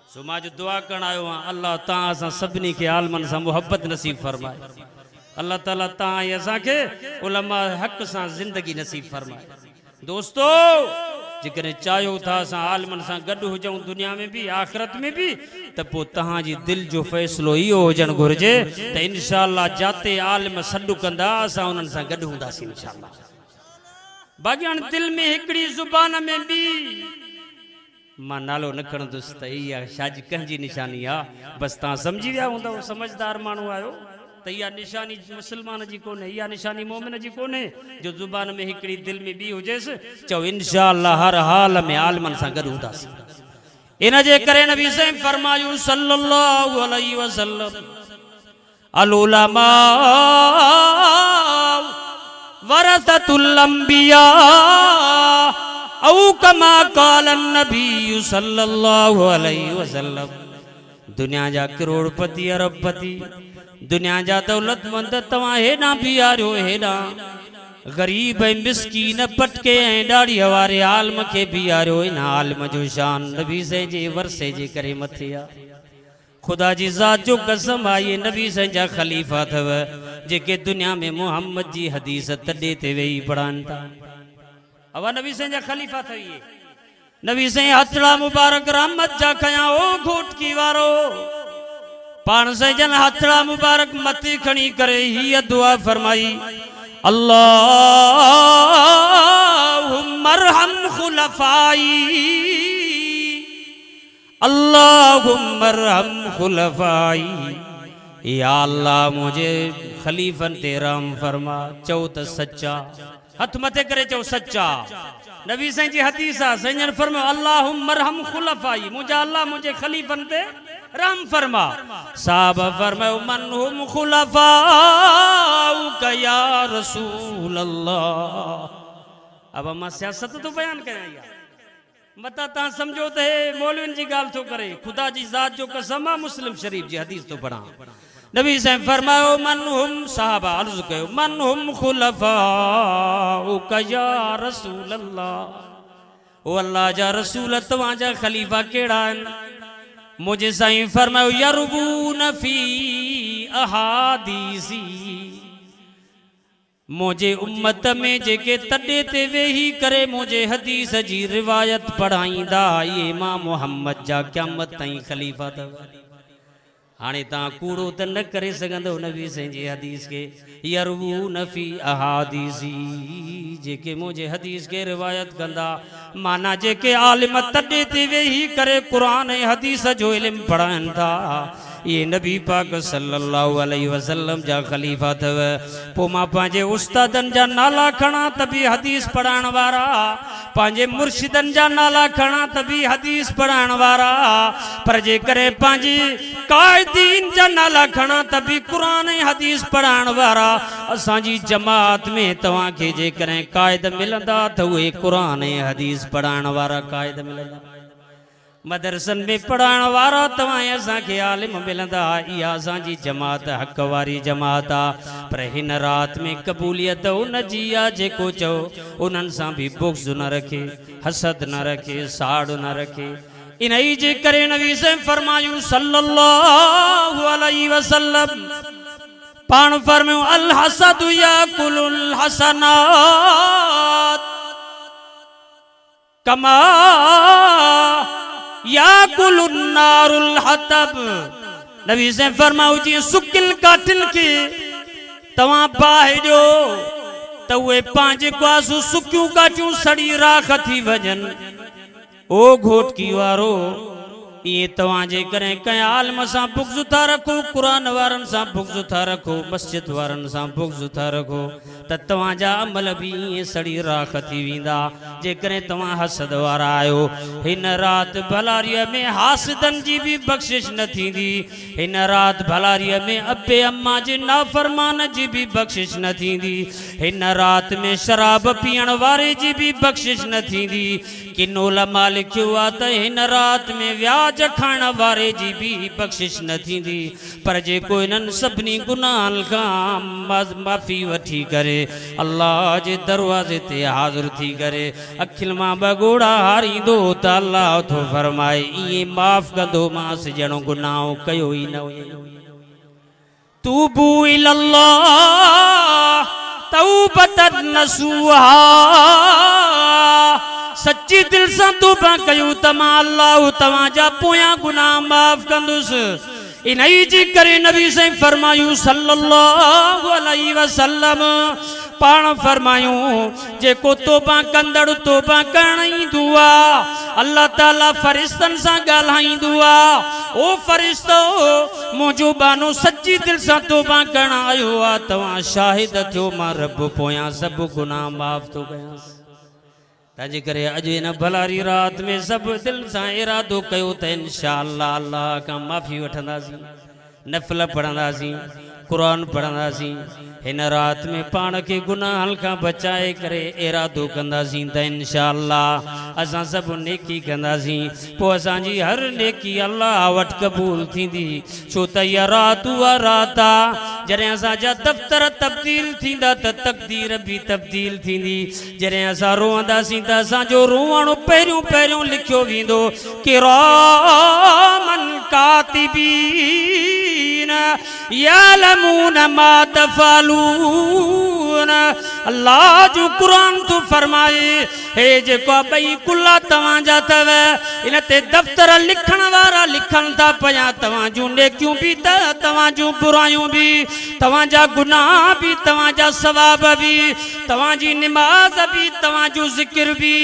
सो मां जो दुआ करण आयो आहियां, अल्लाह तव्हां असां सभिनी खे आलमनि सां मोहब्बत नसीब फरमाए। अल्लाह ताला तव्हां ऐं असांखे उलमा हक़ सां ज़िंदगी नसीब फरमाए। दोस्तो जेकॾहिं चाहियो था असां आलमनि सां गॾु हुजूं दुनिया में बि आख़िरत में बि, त पोइ तव्हांजी दिलि जो फ़ैसिलो इहो हुजणु घुरिजे त इंशाअल्लाह जाते आलिम सॾु कंदा असां उन्हनि सां गॾु हूंदासीं इंशाअल्लाह। बाक़ी हाणे दिलि में हिकिड़ी ज़ुबान में बि मां नालो न खणंदुसि त इहा शाजी कंहिंजी निशानी आहे, बसि तव्हां सम्झी विया हूंदव, समझदार माण्हू आहियो त इहा निशानी मुस्लमान जी कोन्हे, इहा निशानी मोमिन जी कोन्हे जो ज़ुबान में हिकिड़ी दिलि में ॿी हुजेसि। चओ इंशाअल्लाह हर हाल में आलिमनि सां गॾु हूंदासीं। इन जे करे नबी साईं फरमायूं सल्लल्लाहु अलैहि वसल्लम अल उलमा वरसतुल अंबिया औ कमा क़ाल नबी सल्लल्लाहु अलैहि वसल्लम। दुनिया जा करोड़पति अरबपति, दुनिया जा दौलतमंद तव्हां हेॾां बीहारियो, हेॾां गरीब ऐं मिसकीन पटके ऐं ॾाड़ीअ वारे आलम खे बीहारियो। इन आलम जो शान नबी साईं जे वरसे जे करे मथे आहे। ख़ुदा जी ज़ात जो कसम आहे इहे नबी साईं जा ख़लीफ़ा अथव जेके दुनिया में मुहम्मद जी हदीस तॾे ते वेही पढ़नि था। अवा नबी साईं जा ख़लीफ़ा अथव इहे। नबी साईं हथड़ा मुबारक रहमत जा खयां ओ घोटकी वारो पाण साईं जन हथड़ा मुबारक मथे खणी करे हीअ दुआ फरमाई, अल्लाहुम्मा अरहम खुलफाई, अल्लाहुम्मा अरहम खुलफाई। या अल्लाह मुझे खलीफन ते रहम फरमा। चओ त सच्चा, हथ मथे करे चओ सच्चा। नबी साईं जी हदीस आहे, साईं जन फरमायो अल्लाहुम्मा अरहम खुलफाई, मुंहिंजा अल्लाह मुंहिंजे खलीफन ते रहम फरमा। साहब फरमायो मन हुम खुलफाउक या रसूल अल्लाह। अब मां सियासत तो बयान कयां, मता तव्हां सम्झो त हे मौलवियुनि जी ॻाल्हि थो करे, ख़ुदा जी ज़ात जो कसम आहे मुस्लिम शरीफ़ जी हदीस तो पढ़ां। नबी साईं फरमायो मन हुम, साहबा अर्ज़ कयो मन हुम खुलफाउक या रसूल अल्लाह। ओ अल्लाह जा रसूल तव्हांजा ख़लीफ़ा कहिड़ा आहिनि? मुझे साईं फरमायो यरबून फी अहादीसी, मुझे उम्मत में जेके तॾे ते वेही करे मुझे हदीस जी रिवायत पढ़ाईंदा ये मां मोहम्मद जा क़यामत ताईं ख़लीफ़ा अथव। हाणे तव्हां कूड़ो त न करे सघंदो नबी साईं जी हदीस के। यरबून फी अहादीसी, जेके मुझे हदीस के रिवायत कंदा, माना जेके आलिम तॾे ते वेही करे क़ुरान ऐं हदीस जो इल्मु पढ़ाइनि था, ये नबी पाक सल्लल्लाहु अलैहि वसल्लम जा ख़लीफ़ा अथव। पोइ मां पंहिंजे उस्तादनि जा नाला खणा त बि हदीस पढ़ाइण वारा, पंहिंजे मुर्शिदनि जा नाला खणा त बि हदीस पढ़ाइण वारा, पर जेकॾहिं पंहिंजी कायदीन जा नाला खणा त बि क़ुरान ऐं हदीस पढ़ाइण वारा। असांजी जमात में तव्हांखे जेकॾहिं क़ाइद मिलंदा त उहे क़ुरान ऐं हदीस पढ़ाइण वारा क़ाइद मिलंदा। मदरसनि में पढ़ाइण वारा तव्हां असांखे आलिम मिलंदा। इहा असांजी जमात हक़ वारी जमात आहे। पर हिन राति में क़बूलियत उन जी आहे जेको चओ उन्हनि सां बि बुग़्ज़ न रखे, हसद न रखे, साड़ न रखे। इन ई जे करे नबी साईं फरमायूं सल्लल्लाहु अलैहि वसल्लम, पाण फरमायो अल हसदु याकुलुल हसनात कमा याकुलुन नारुल हतब। नबी साईं फरमायो जी सुकिल काठिल के तवां बाहि ॾियो त उहे पंहिंजे क्वासूं सुकियूं काटियूं सड़ी राख थी वञनि। ओ घोटकी वारो ये तवांजे करे कंहिं आलम सां बुग़्ज़ था रखो, क़ुरान वारनि सां बुग़्ज़ था रखो, मस्जिद वारनि सां बुग़्ज़ था रखो त तवांजा अमल भी ईअं सड़ी राख थी वेंदा। जेकॾहिं तव्हां हसद वारा आहियो, हिन राति भलारीअ में हासिदनि जी भी बख़्शिश न थींदी। हिन राति भलारीअ में अबे अम्मा जे नाफ़रमान जी भी बख़्शिश न थींदी। हिन राति में शराब पीअण वारे जी भी बख़्शिश न थींदी। किनो उलमा लिखियो आहे त हिन राति में व्याज खाइण वारे जी भी बख़्शिश न थींदी। पर जेको इन्हनि सभिनी गुनाहनि खां माफ़ी वठी करे अल्लाह जे दरवाज़े ते हाज़िर थी करे अखिल मां बगोड़ा हारींदो त अल्लाह थो फरमाए ईअं माफ़ कंदो मांसि ॼणो गुनाह कयो ई न हुई। तूबू इलल्लाह तौबतन नसूहा, सच्ची दिल से तौबा कयूं त मां अल्लाह तव्हांजा पोयां गुनाह माफ़ कंदुसि। इन्ही जी करे नबी से फरमायूं सल्लल्लाहु अलैहि वसल्लम पाण फरमायूं जेको तौबा कंदड़ तौबा करण ईंदो आहे अल्लाह ताला फरिश्तनि सां ॻाल्हाईंदो आहे। ओ फरिश्तो मुंहिंजो बानो सच्ची दिल सां तौबा करण आयो आहे, तव्हां शाहिद थियो मां रब पोयां सभु गुनाह माफ़ थो कयांसि। तंहिंजे करे अॼु हिन भलारी राति में सभु दिल सां इरादो कयो त इंशाअल्लाह अल्लाह खां माफ़ी वठंदासीं, नफ़िल पढ़ंदासीं, क़ुरान पढ़ंदासीं। हिन राति में पाण खे गुनाहनि खां बचाए करे इरादो कंदासीं त इंशाअल्लाह असां सभु नेकी कंदासीं। पोइ असांजी हर नेकी अल्लाह वटि क़बूल थींदी। छो त इहा राति उहा राति आहे जॾहिं असांजा दफ़्तर तब्दील थींदा त तक़दीर बि तब्दील थींदी। जॾहिं असां रोअंदासीं त असांजो रोअण पहिरियों पहिरियों लिखियो वेंदो किरामन कातिबीन यालमून मा तफ़अलून। अल्लाह जो कुरान तो फरमाए हे जेको ॿई कुल्ला तव्हांजा अथव इन ते दफ़्तर लिखण वारा लिखनि था पिया तव्हां जूं नेकियूं बि त तव्हां जूं बुरायूं बि, तव्हांजा गुनाह बि, तव्हांजा सवाब बि, तव्हांजी निमाज़ बि, तव्हांजो ज़िक्र बि।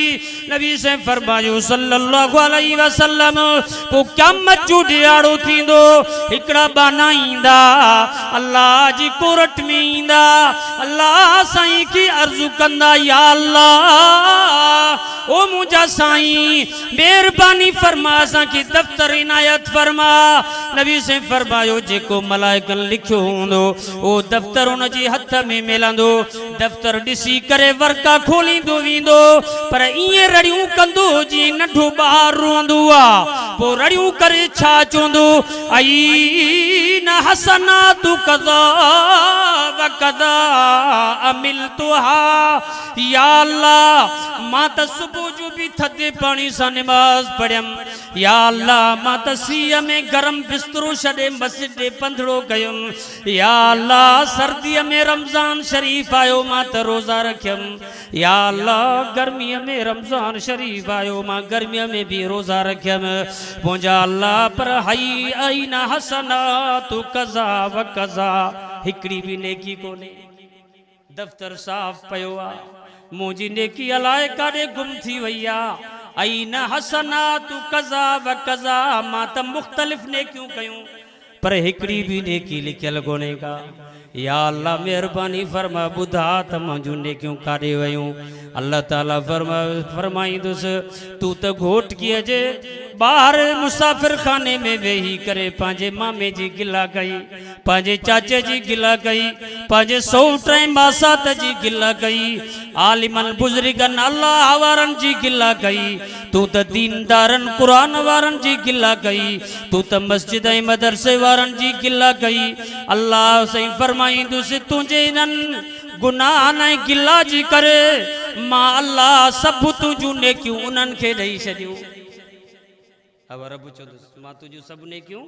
नबी से फरमायो सल्लल्लाहु अलैहि वसल्लम पोइ क़यामत जो ॾियारो थींदो, हिकिड़ा बाना ईंदा अल्लाह जी कोरट में ईंदा, अल्लाह साईं की अर्ज़ु कंदा या अल्लाह ओ मुंहिंजा साईं मेहरबानी फरमा असांखे दफ़्तर इनायत फरमा। नबी से फरमायो जेको मलाइकनि लिखियो हूंदो उहो दफ़्तर उन जे हथ में मिलंदो। दफ़्तर ॾिसी करे वर्का खोलींदो वेंदो पर ईअं रड़ियूं कंदो जीअं नंढो ॿारु रोअंदो आहे। पोइ रड़ियूं करे छा चवंदो आई न हसनातु कज़ा व कज़ा अमिलतुहा। या अल्लाह मां त सुबुह जो भी थधे पानी सां निमाज़ पढ़ियमि, या अल्लाह मां त सीअ में गरम बिस्तरो छॾे मस्जिद ॾे पंधड़ो कयुमि, या अल्लाह सर्दीअ में रमज़ान शरीफ़ आयो मां त रोज़ा रखियमि, या अल्लाह गर्मीअ में रमज़ान शरीफ़ आयो मां गर्मीअ में भी रोज़ा रखियमि। मुंहिंजा अल्लाह पर हई आई न हसनातु कज़ा व कज़ा हिकिड़ी भी नेकी कोन्हे। दफ़्तर साफ़ पियो आहे, मुंहिंजी नेकी अलाए काॾे गुम थी वई आहे। आई न हसनातु कज़ा व कज़ा मां त मुख़्तलिफ़ नेकियूं कयूं पर हिकिड़ी भी नेकी लिखियल कोन्हे का। या अल्लाह मेहरबानी फरमा ॿुधा त मुंहिंजूं नेकियूं काॾे वयूं। अल्लाह ताला फरमाईंदुसि तूं त घोटकीअ जे ॿाहिरि मुसाफ़िर खाने में वेही करे पंहिंजे मामे जी गिला कई, पंहिंजे चाचे जी गिला कई, पंहिंजे सौट ऐं मासात जी गिला कई, आलिमन बुज़ुर्गनि अल्लाह वारनि जी गिला कई, तूं त दीनदारनि क़ुरान वारनि जी गिला कई, तूं त मस्जिद ऐं मदरसे वारनि जी गिला कई। अल्लाह साईं फरमाईंदुसि तुंहिंजे इन्हनि गुनाहनि ऐं गिला जी करे मां अल्लाह सभु तुंहिंजूं नेकियूं उन्हनि खे ॾेई छॾियूं। अब रब चवंदुसि मां तुंहिंजूं सभु नेकियूं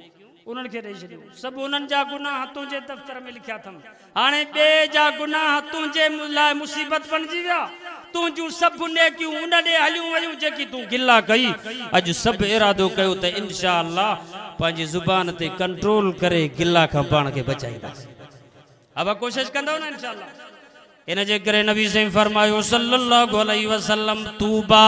उन्हनि खे ॾेई छॾियूं। सभु उन्हनि जा गुनाह तुंहिंजे दफ़्तर में लिखिया अथमि। हाणे ॿिए जा गुनाह तुंहिंजे लाइ मुसीबत बणिजी विया। तुंहिंजूं सभु नेकियूं उन ॾे हलियूं वयूं जेकी तूं गिला कई। अॼु सभु इरादो कयो त इंशाअल्लाह पंहिंजी ज़ुबान ते कंट्रोल करे गिला खां पाण खे बचाईंदासीं। अब कोशिश कंदो ना इंशाअल्लाह इन जे करे नबी से फरमायो सल्लल्लाहु अलैहि वसल्लम तूबा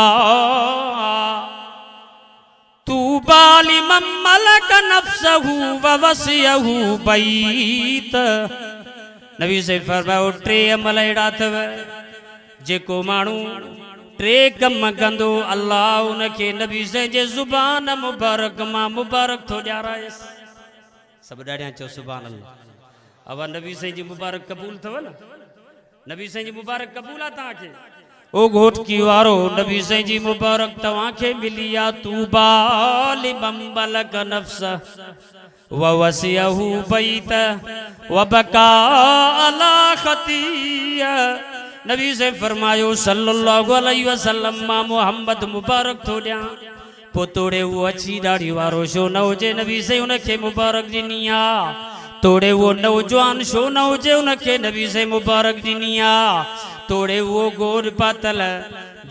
तूबा लिमन मलक नफ्सहु व वसियहु बैत नबी से फरमायो टे अमल एड़ा थव जेको मानू टे कम कंदो अल्लाह उनके नबी से जे जुबान मुबारक मां मुबारक थो ॾियारायस सब ॾाढिया चो सुभान अल्लाह अब नबी से जी मुबारक कबूल थव न नबी से जी मुबारक कबूल आ ता के ओ घोटकी वारो नबी से जी मुबारक तवा के मिलिया तूबा लिमन मलक नफ्स व वसियहु बैत व बका अला खतिया नबी से फरमायो सल्लल्लाहु अलैहि वसल्लम मां मोहम्मद मुबारक थो ॾियां पो तोड़े वो अची दाढ़ी वारो शो न हुजे नबी से उनके मुबारक ॾिनी आ तोड़े वो नौजवान शो न हुजे उनके नबी से मुबारक ॾिनी आ तोड़े वो गोर पातल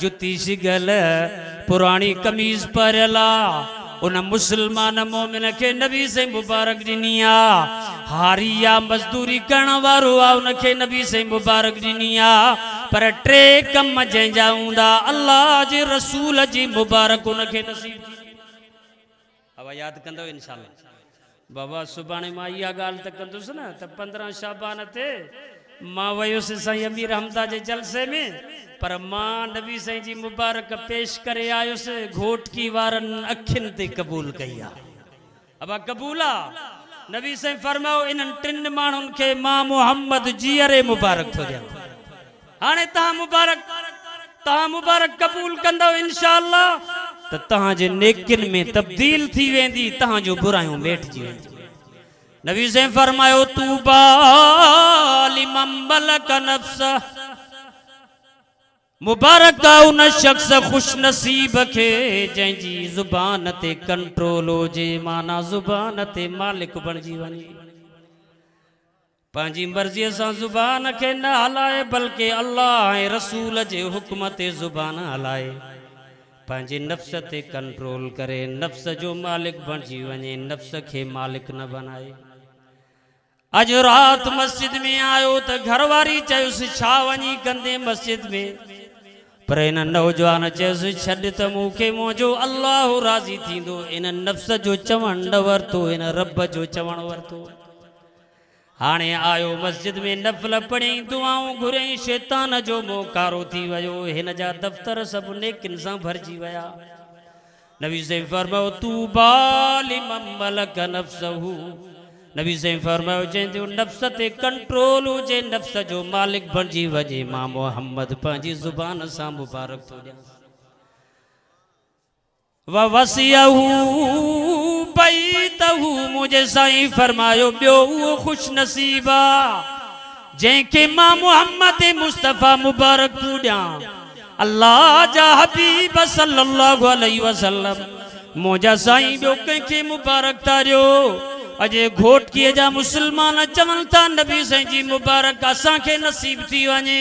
जुती सिगल पुरानी कमीज परला उन मुसलमान मोमिन के नबी से मुबारक ॾिनी आ हारिया मजदूरी करण वारो आ उनके नबी से मुबारक ॾिनी आ पर टे कम जंहिंजा हूंदा अल्लाह जे रसूल जी मुबारक उनके नसीब थी अब याद कंदो इंशाअल्लाह बाबा सुभाणे मां इहा ॻाल्हि त कंदुसि न त 15 शाबान ते मां वयुसि साईं अमीर हमदा जे जलसे में पर मां नबी साईं जी मुबारक पेश करे आयुसि घोटकी वारनि अखियुनि ते क़बूल कई आहे अब क़बूल आहे नबी साईं फरमायो इन्हनि टिनि माण्हुनि खे मां मोहम्मद जीअरे मुबारक थो ॾियां हाणे तव्हां मुबारक क़बूल कंदव इंशाअल्लाह त तव्हांजे नेकिन में तब्दील थी वेंदी तव्हांजो बुरायूं मेटिजी वेंदी नबी से फरमायो तूबा लिमन मलक नफ्स मुबारक उन शख्स खुश नसीब के जंहिंजी ज़ुबान ते कंट्रोल हुजे माना ज़ुबान ते मालिक बणिजी वञे पंहिंजी मर्ज़ीअ सां ज़ुबान खे न हलाए बल्कि अल्लाह ऐं रसूल जे हुक्म ते ज़ुबान हलाए पंहिंजे नफ़्स ते कंट्रोल करे नफ़्स जो मालिक बणिजी वञे नफ़्स खे मालिक न बनाए अॼु राति मस्जिद में आयो त घरवारी चयुसि छा वञी कंदे मस्जिद में पर इन नौजवान चयुसि छॾ त मूंखे मुंहिंजो अल्लाह राज़ी थींदो इन नफ़्स जो चवण न वरितो इन रब जो चवण वरितो हाणे आयो मस्जिद में नफ़ल पढ़ियईं दुआऊं घुरियईं शैतान जो मोकारो थी वियो हिन जा दफ़्तर सभु नेकिन सां भरिजी विया नबी से फरमायो तूबा लिमन मलक नफ्सहु नबी से फरमायो जंहिंजो नफ़्स ते कंट्रोल हुजे नफ़्स जो मालिक बणिजी वञे मां मोहम्मद पंहिंजी ज़ुबान सां मुबारक थो ॾियां व वसियहु बैतहु मुझे साईं फरमायो ॿियो उहो खुश नसीबा जंहिंखे मां मोहम्मद मुस्तफ़ा मुबारक थो ॾियां अल्लाह जा हबीब सल्लल्लाहु अलैहि वसल्लम मुंहिंजा साईं ॿियो कंहिंखे मुबारक था ॾियो अॼु घोटकीअ जा मुस्लमान चवनि था नबी साईं जी मुबारक असांखे नसीब थी वञे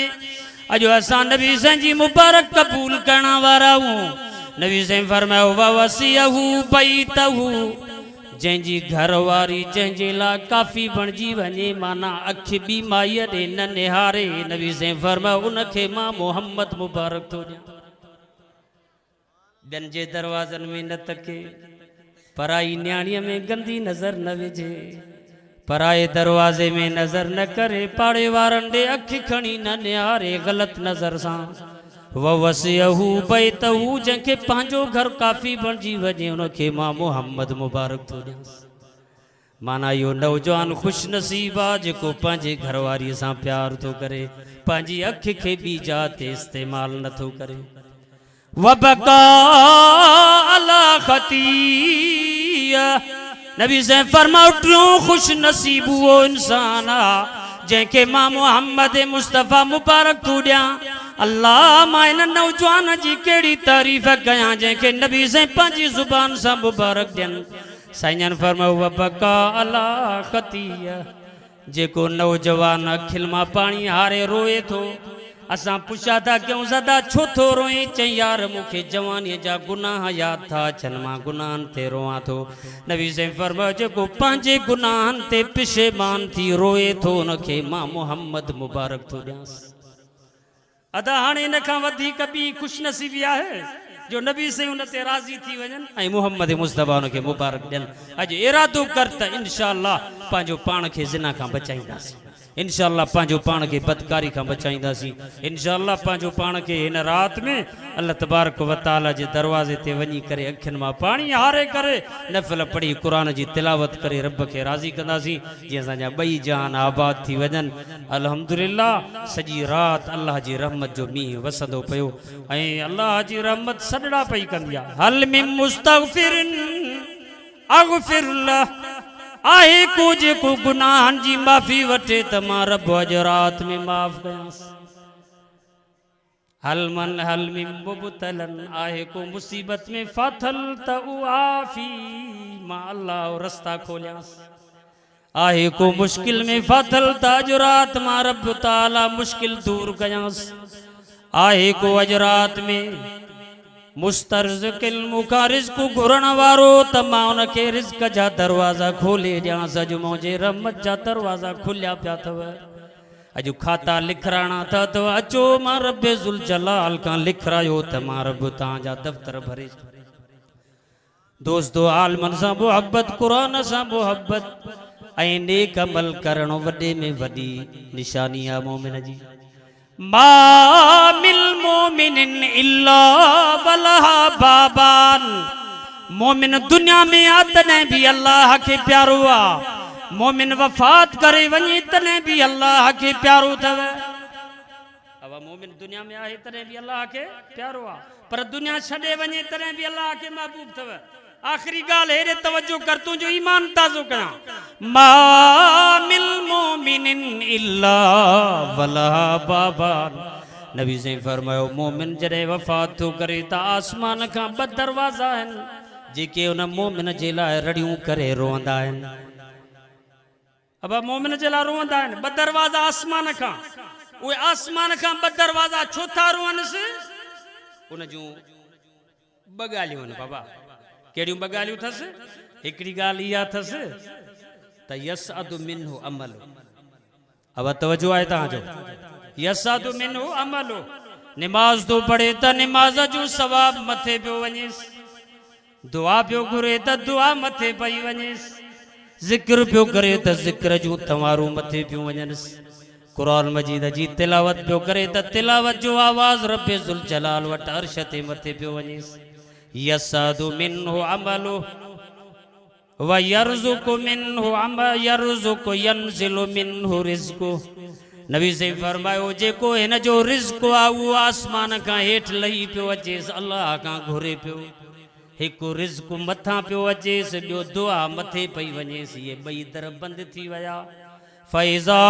अॼु असां नबी साईं जी मुबारक क़बूल करण वारा आहियूं नबी साईं फरमायो व वसियहु बैतहु जंहिंजी घरवारी जंहिंजे लाइ काफ़ी बणिजी वञे माना अखि ॿी माईअ ॾे न निहारे नबी साईं फरमायो उनखे मां मोहम्मद मुबारक थो ॾियां ॿियनि जे दरवाज़नि में न तके पराई न्याणीअ में गंदी नज़र न विझे पराए दरवाज़े में नज़र न करे पाड़े वारनि ॾे अखि खणी न निहारे ग़लति नज़र सां व वसियहु बैतहु जंहिंखे पंहिंजो घर काफ़ी बणिजी वञे उनखे मां मोहम्मद मुबारक थो ॾियांसि माना इहो नौजवान ख़ुशि नसीब आहे जेको पंहिंजे घरवारीअ सां प्यार थो करे पंहिंजी अखि खे ॿी जात ते इस्तेमालु नथो करे वबका अला खतिया नबी से फरमाओ टियों ख़ुशि नसीब उहो इंसान आहे जंहिंखे मां मोहम्मद मुस्तफ़ा मुबारक थो ॾियां अल्लाह मां इन नौजवान जी कहिड़ी तारीफ़ कयां जंहिंखे नबी से पंहिंजी ज़ुबान सां मुबारक ॾियनि साईं फरमायो वबका अला खतिया जेको नौजवान अखियुनि मां पाणी हारे रोए थो असां पुछा था क्यों ज़दा छो थो रोए चई यार मूंखे जवानी जा गुनाह याद था अचनि मां गुनाहनि ते रोआं थो नबी साईं फरमायो जेको पंहिंजे गुनाहनि ते पिशेमान थी रोए थो उनखे मां मुहम्मद मुबारक थो ॾियांसि अदा हाणे इन खां वधीक ॿी ख़ुशनसीबी आहे जो नबी साईं उन ते राज़ी थी वञनि ऐं मुहम्मद मुस्तफ़ा उनखे मुबारक ॾियनि अॼु इरादो कर त इंशाअल्लाह पंहिंजो पाण खे ज़िना खां बचाईंदासीं इंशाअल्लाह पंहिंजो पाण खे बदकारी खां बचाईंदासीं इंशाअल्लाह पंहिंजो पाण खे हिन राति में अल्लाह तबारक व तआला जे दरवाज़े ते वञी करे अखियुनि मां पाणी हारे करे नफ़िल पढ़ी क़ुरान जी तिलावत करे रब खे राज़ी कंदासीं जीअं असांजा ॿई जहान आबाद थी वञनि अल्हम्दुलिल्लाह सॼी राति अल्लाह जी रहमत जो मींहुं वसंदो पियो ऐं अल्लाह जी रहमत सॾड़ा पई कंदी आहे हल मिन मुस्तगफिरिन अगफिर लह आहे को जेको गुनाहनि जी माफ़ी वठे त मां रब अॼु राति में माफ़ कयांसि हल मन हल मिन मुबतलन आहे को मुसीबत में फाथल त उआफी मां अल्लाह रस्ता खोलियांसि आहे को मुश्किल में फाथल त अॼु राति मां रब ताला मुश्किल दूर कयांसि आहे को अॼु राति में मुस्तरज़िकिल मूंखां रिज़्क़ घुरण वारो त मां उनखे रिज़्क़ जा दरवाज़ा खोले ॾियांसि अॼु मुंहिंजे रहमत जा दरवाज़ा खुलिया पिया अथव अॼु खाता लिखराइणा था अथव अचो मां रब्बे ज़ुल जलाल खां लिखरायो त मां रब तव्हांजा दफ़्तर भरे दोस्तो आलमन सां मुहबत क़ुरान सां मुहबत ऐं नेक अमल करणु वॾे में वॾी निशानी आहे मोमिन जी मा मिल मोमिनिन इल्ला वलहा बाबान मोमिन दुनिया में आ तॾहिं बि अल्लाह खे प्यारो आहे मोमिन वफ़ात करे वञे तॾहिं बि अल्लाह खे प्यारो अथव अब मोमिन दुनिया में आहे तॾहिं बि अल्लाह खे प्यारो आहे पर दुनिया छॾे वञे तॾहिं बि अल्लाह खे महबूब अथव आखिरी ॻाल्हि हेॾे तवजो कर तूं जो ईमान ताज़ो कयां मा मिल मोमिनिन इल्ला वलहा बाबान नबी साईं फरमायो मोमिन जॾहिं वफ़ात थो करे त आसमान खां ॿ दरवाज़ा आहिनि जेके उन मोमिन जे लाइ रड़ियूं करे रोअंदा आहिनि अब मोमिन जे लाइ रोअंदा आहिनि ॿ दरवाज़ा आसमान खां उहे आसमान खां ॿ दरवाज़ा छो था रोअनसि उन जूं ॿ ॻाल्हियूं आहिनि बाबा कहिड़ियूं ॿ ॻाल्हियूं अथसि हिकिड़ी ॻाल्हि इहा अथसि त यसअदु मिन्हु अमल अब तवजो आहे तव्हांजो यसअदु मिन्हु अमल निमाज़ तो पढ़े त निमाज़ जो सवाब मथे पियो वञेसि दुआ पियो घुरे त दुआ मथे पई वञेसि ज़िक्र पियो करे त ज़िक्र जूं तवारूं मथे पियूं वञनिसि क़ुरान मजीद जी तिलावत पियो करे त तिलावत जो आवाज़ रब्बे ज़ुल जलाल वटि अर्श ते मथे पियो वञेसि यसअदु मिन्हु अमलु व यरज़ुकु मिन्हु यरज़ुकु यनज़िलु मिन्हु रिज़्क़ु नबी साईं फरमायो जेको हिन जो रिज़्क़ आहे उहो आसमान खां हेठि लही पियो अचेसि अल्लाह खां घुरे पियो हिकु रिज़्क़ मथां पियो अचेसि ॿियो दुआ मथे पई वञेसि इहे ॿई दर बंदि थी विया फ़ैज़ा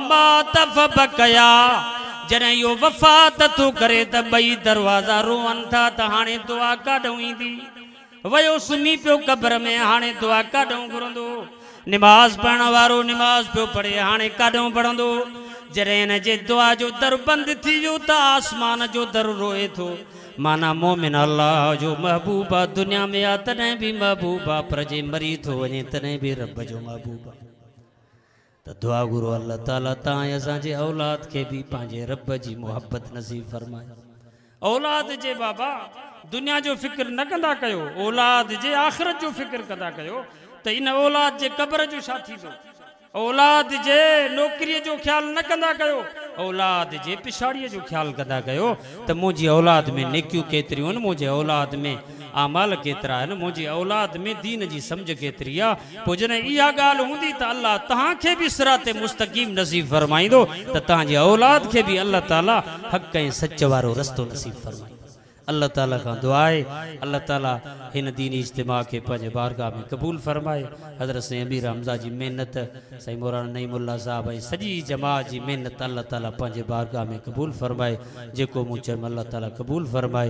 मात फबकया जॾहिं इहो वफ़ात थो करे त ॿई दरवाज़ा रोअनि था त हाणे दुआ काॾूं ईंदी वयो सुम्ही पियो क़ब्र में हाणे दुआ काॾूं घुरंदो निमाज़ पढ़ण वारो निमाज़ पियो पढ़े हाणे काॾूं पढ़ंदो जॾहिं हिन जे दुआ जो दर बंदि थी वियो त आसमान जो दर रोए थो माना मोमिन अल्लाह जो महबूब आहे दुनिया में आहे तॾहिं बि महबूब आहे पर जे मरी थो वञे तॾहिं बि रब जो महबूब आहे त दुआ घुरो अल्लाह ताला तव्हां असांजे औलाद खे बि पंहिंजे रब जी मोहबत नसीब फरमाए औलाद जे बाबा दुनिया जो फ़िक्र न कंदा कयो औलाद जे आख़िरत जो फ़िक्र कंदा कयो त इन औलाद जे क़ब्र जो छा थींदो औलाद जे नौकरीअ जो ख़्यालु न कंदा कयो औलाद जे पिछाड़ीअ जो ख़्यालु कंदा कयो त मुंहिंजी औलाद में नेकियूं केतिरियूं आहिनि मुंहिंजे औलाद में आमाल केतिरा आहिनि मुंहिंजी औलाद में दीन जी सम्झ केतिरी आहे पोइ जॾहिं इहा ॻाल्हि हूंदी त अल्लाह तव्हांखे बि सिराते मुस्तक़ीम नसीब फरमाईंदो त तव्हांजे औलाद खे बि अल्लाह ताला हक़ ऐं सच वारो रस्तो नसीब फरमाईंदो अल्लाह ताला खां दुआ आहे अल्लाह ताला हिन दीनी इज्तिमा खे पंहिंजे बारगाह में क़बूल फरमाए हज़रत साईं अमीर हमज़ा जी महिनत साईं मौलाना नईमुल्लाह साहब ऐं सॼी जमात जी महिनत अल्लाह ताला पंहिंजे बारगाह में क़बूल फरमाए जेको मूं चयो अल्लाह ताला क़बूल फरमाए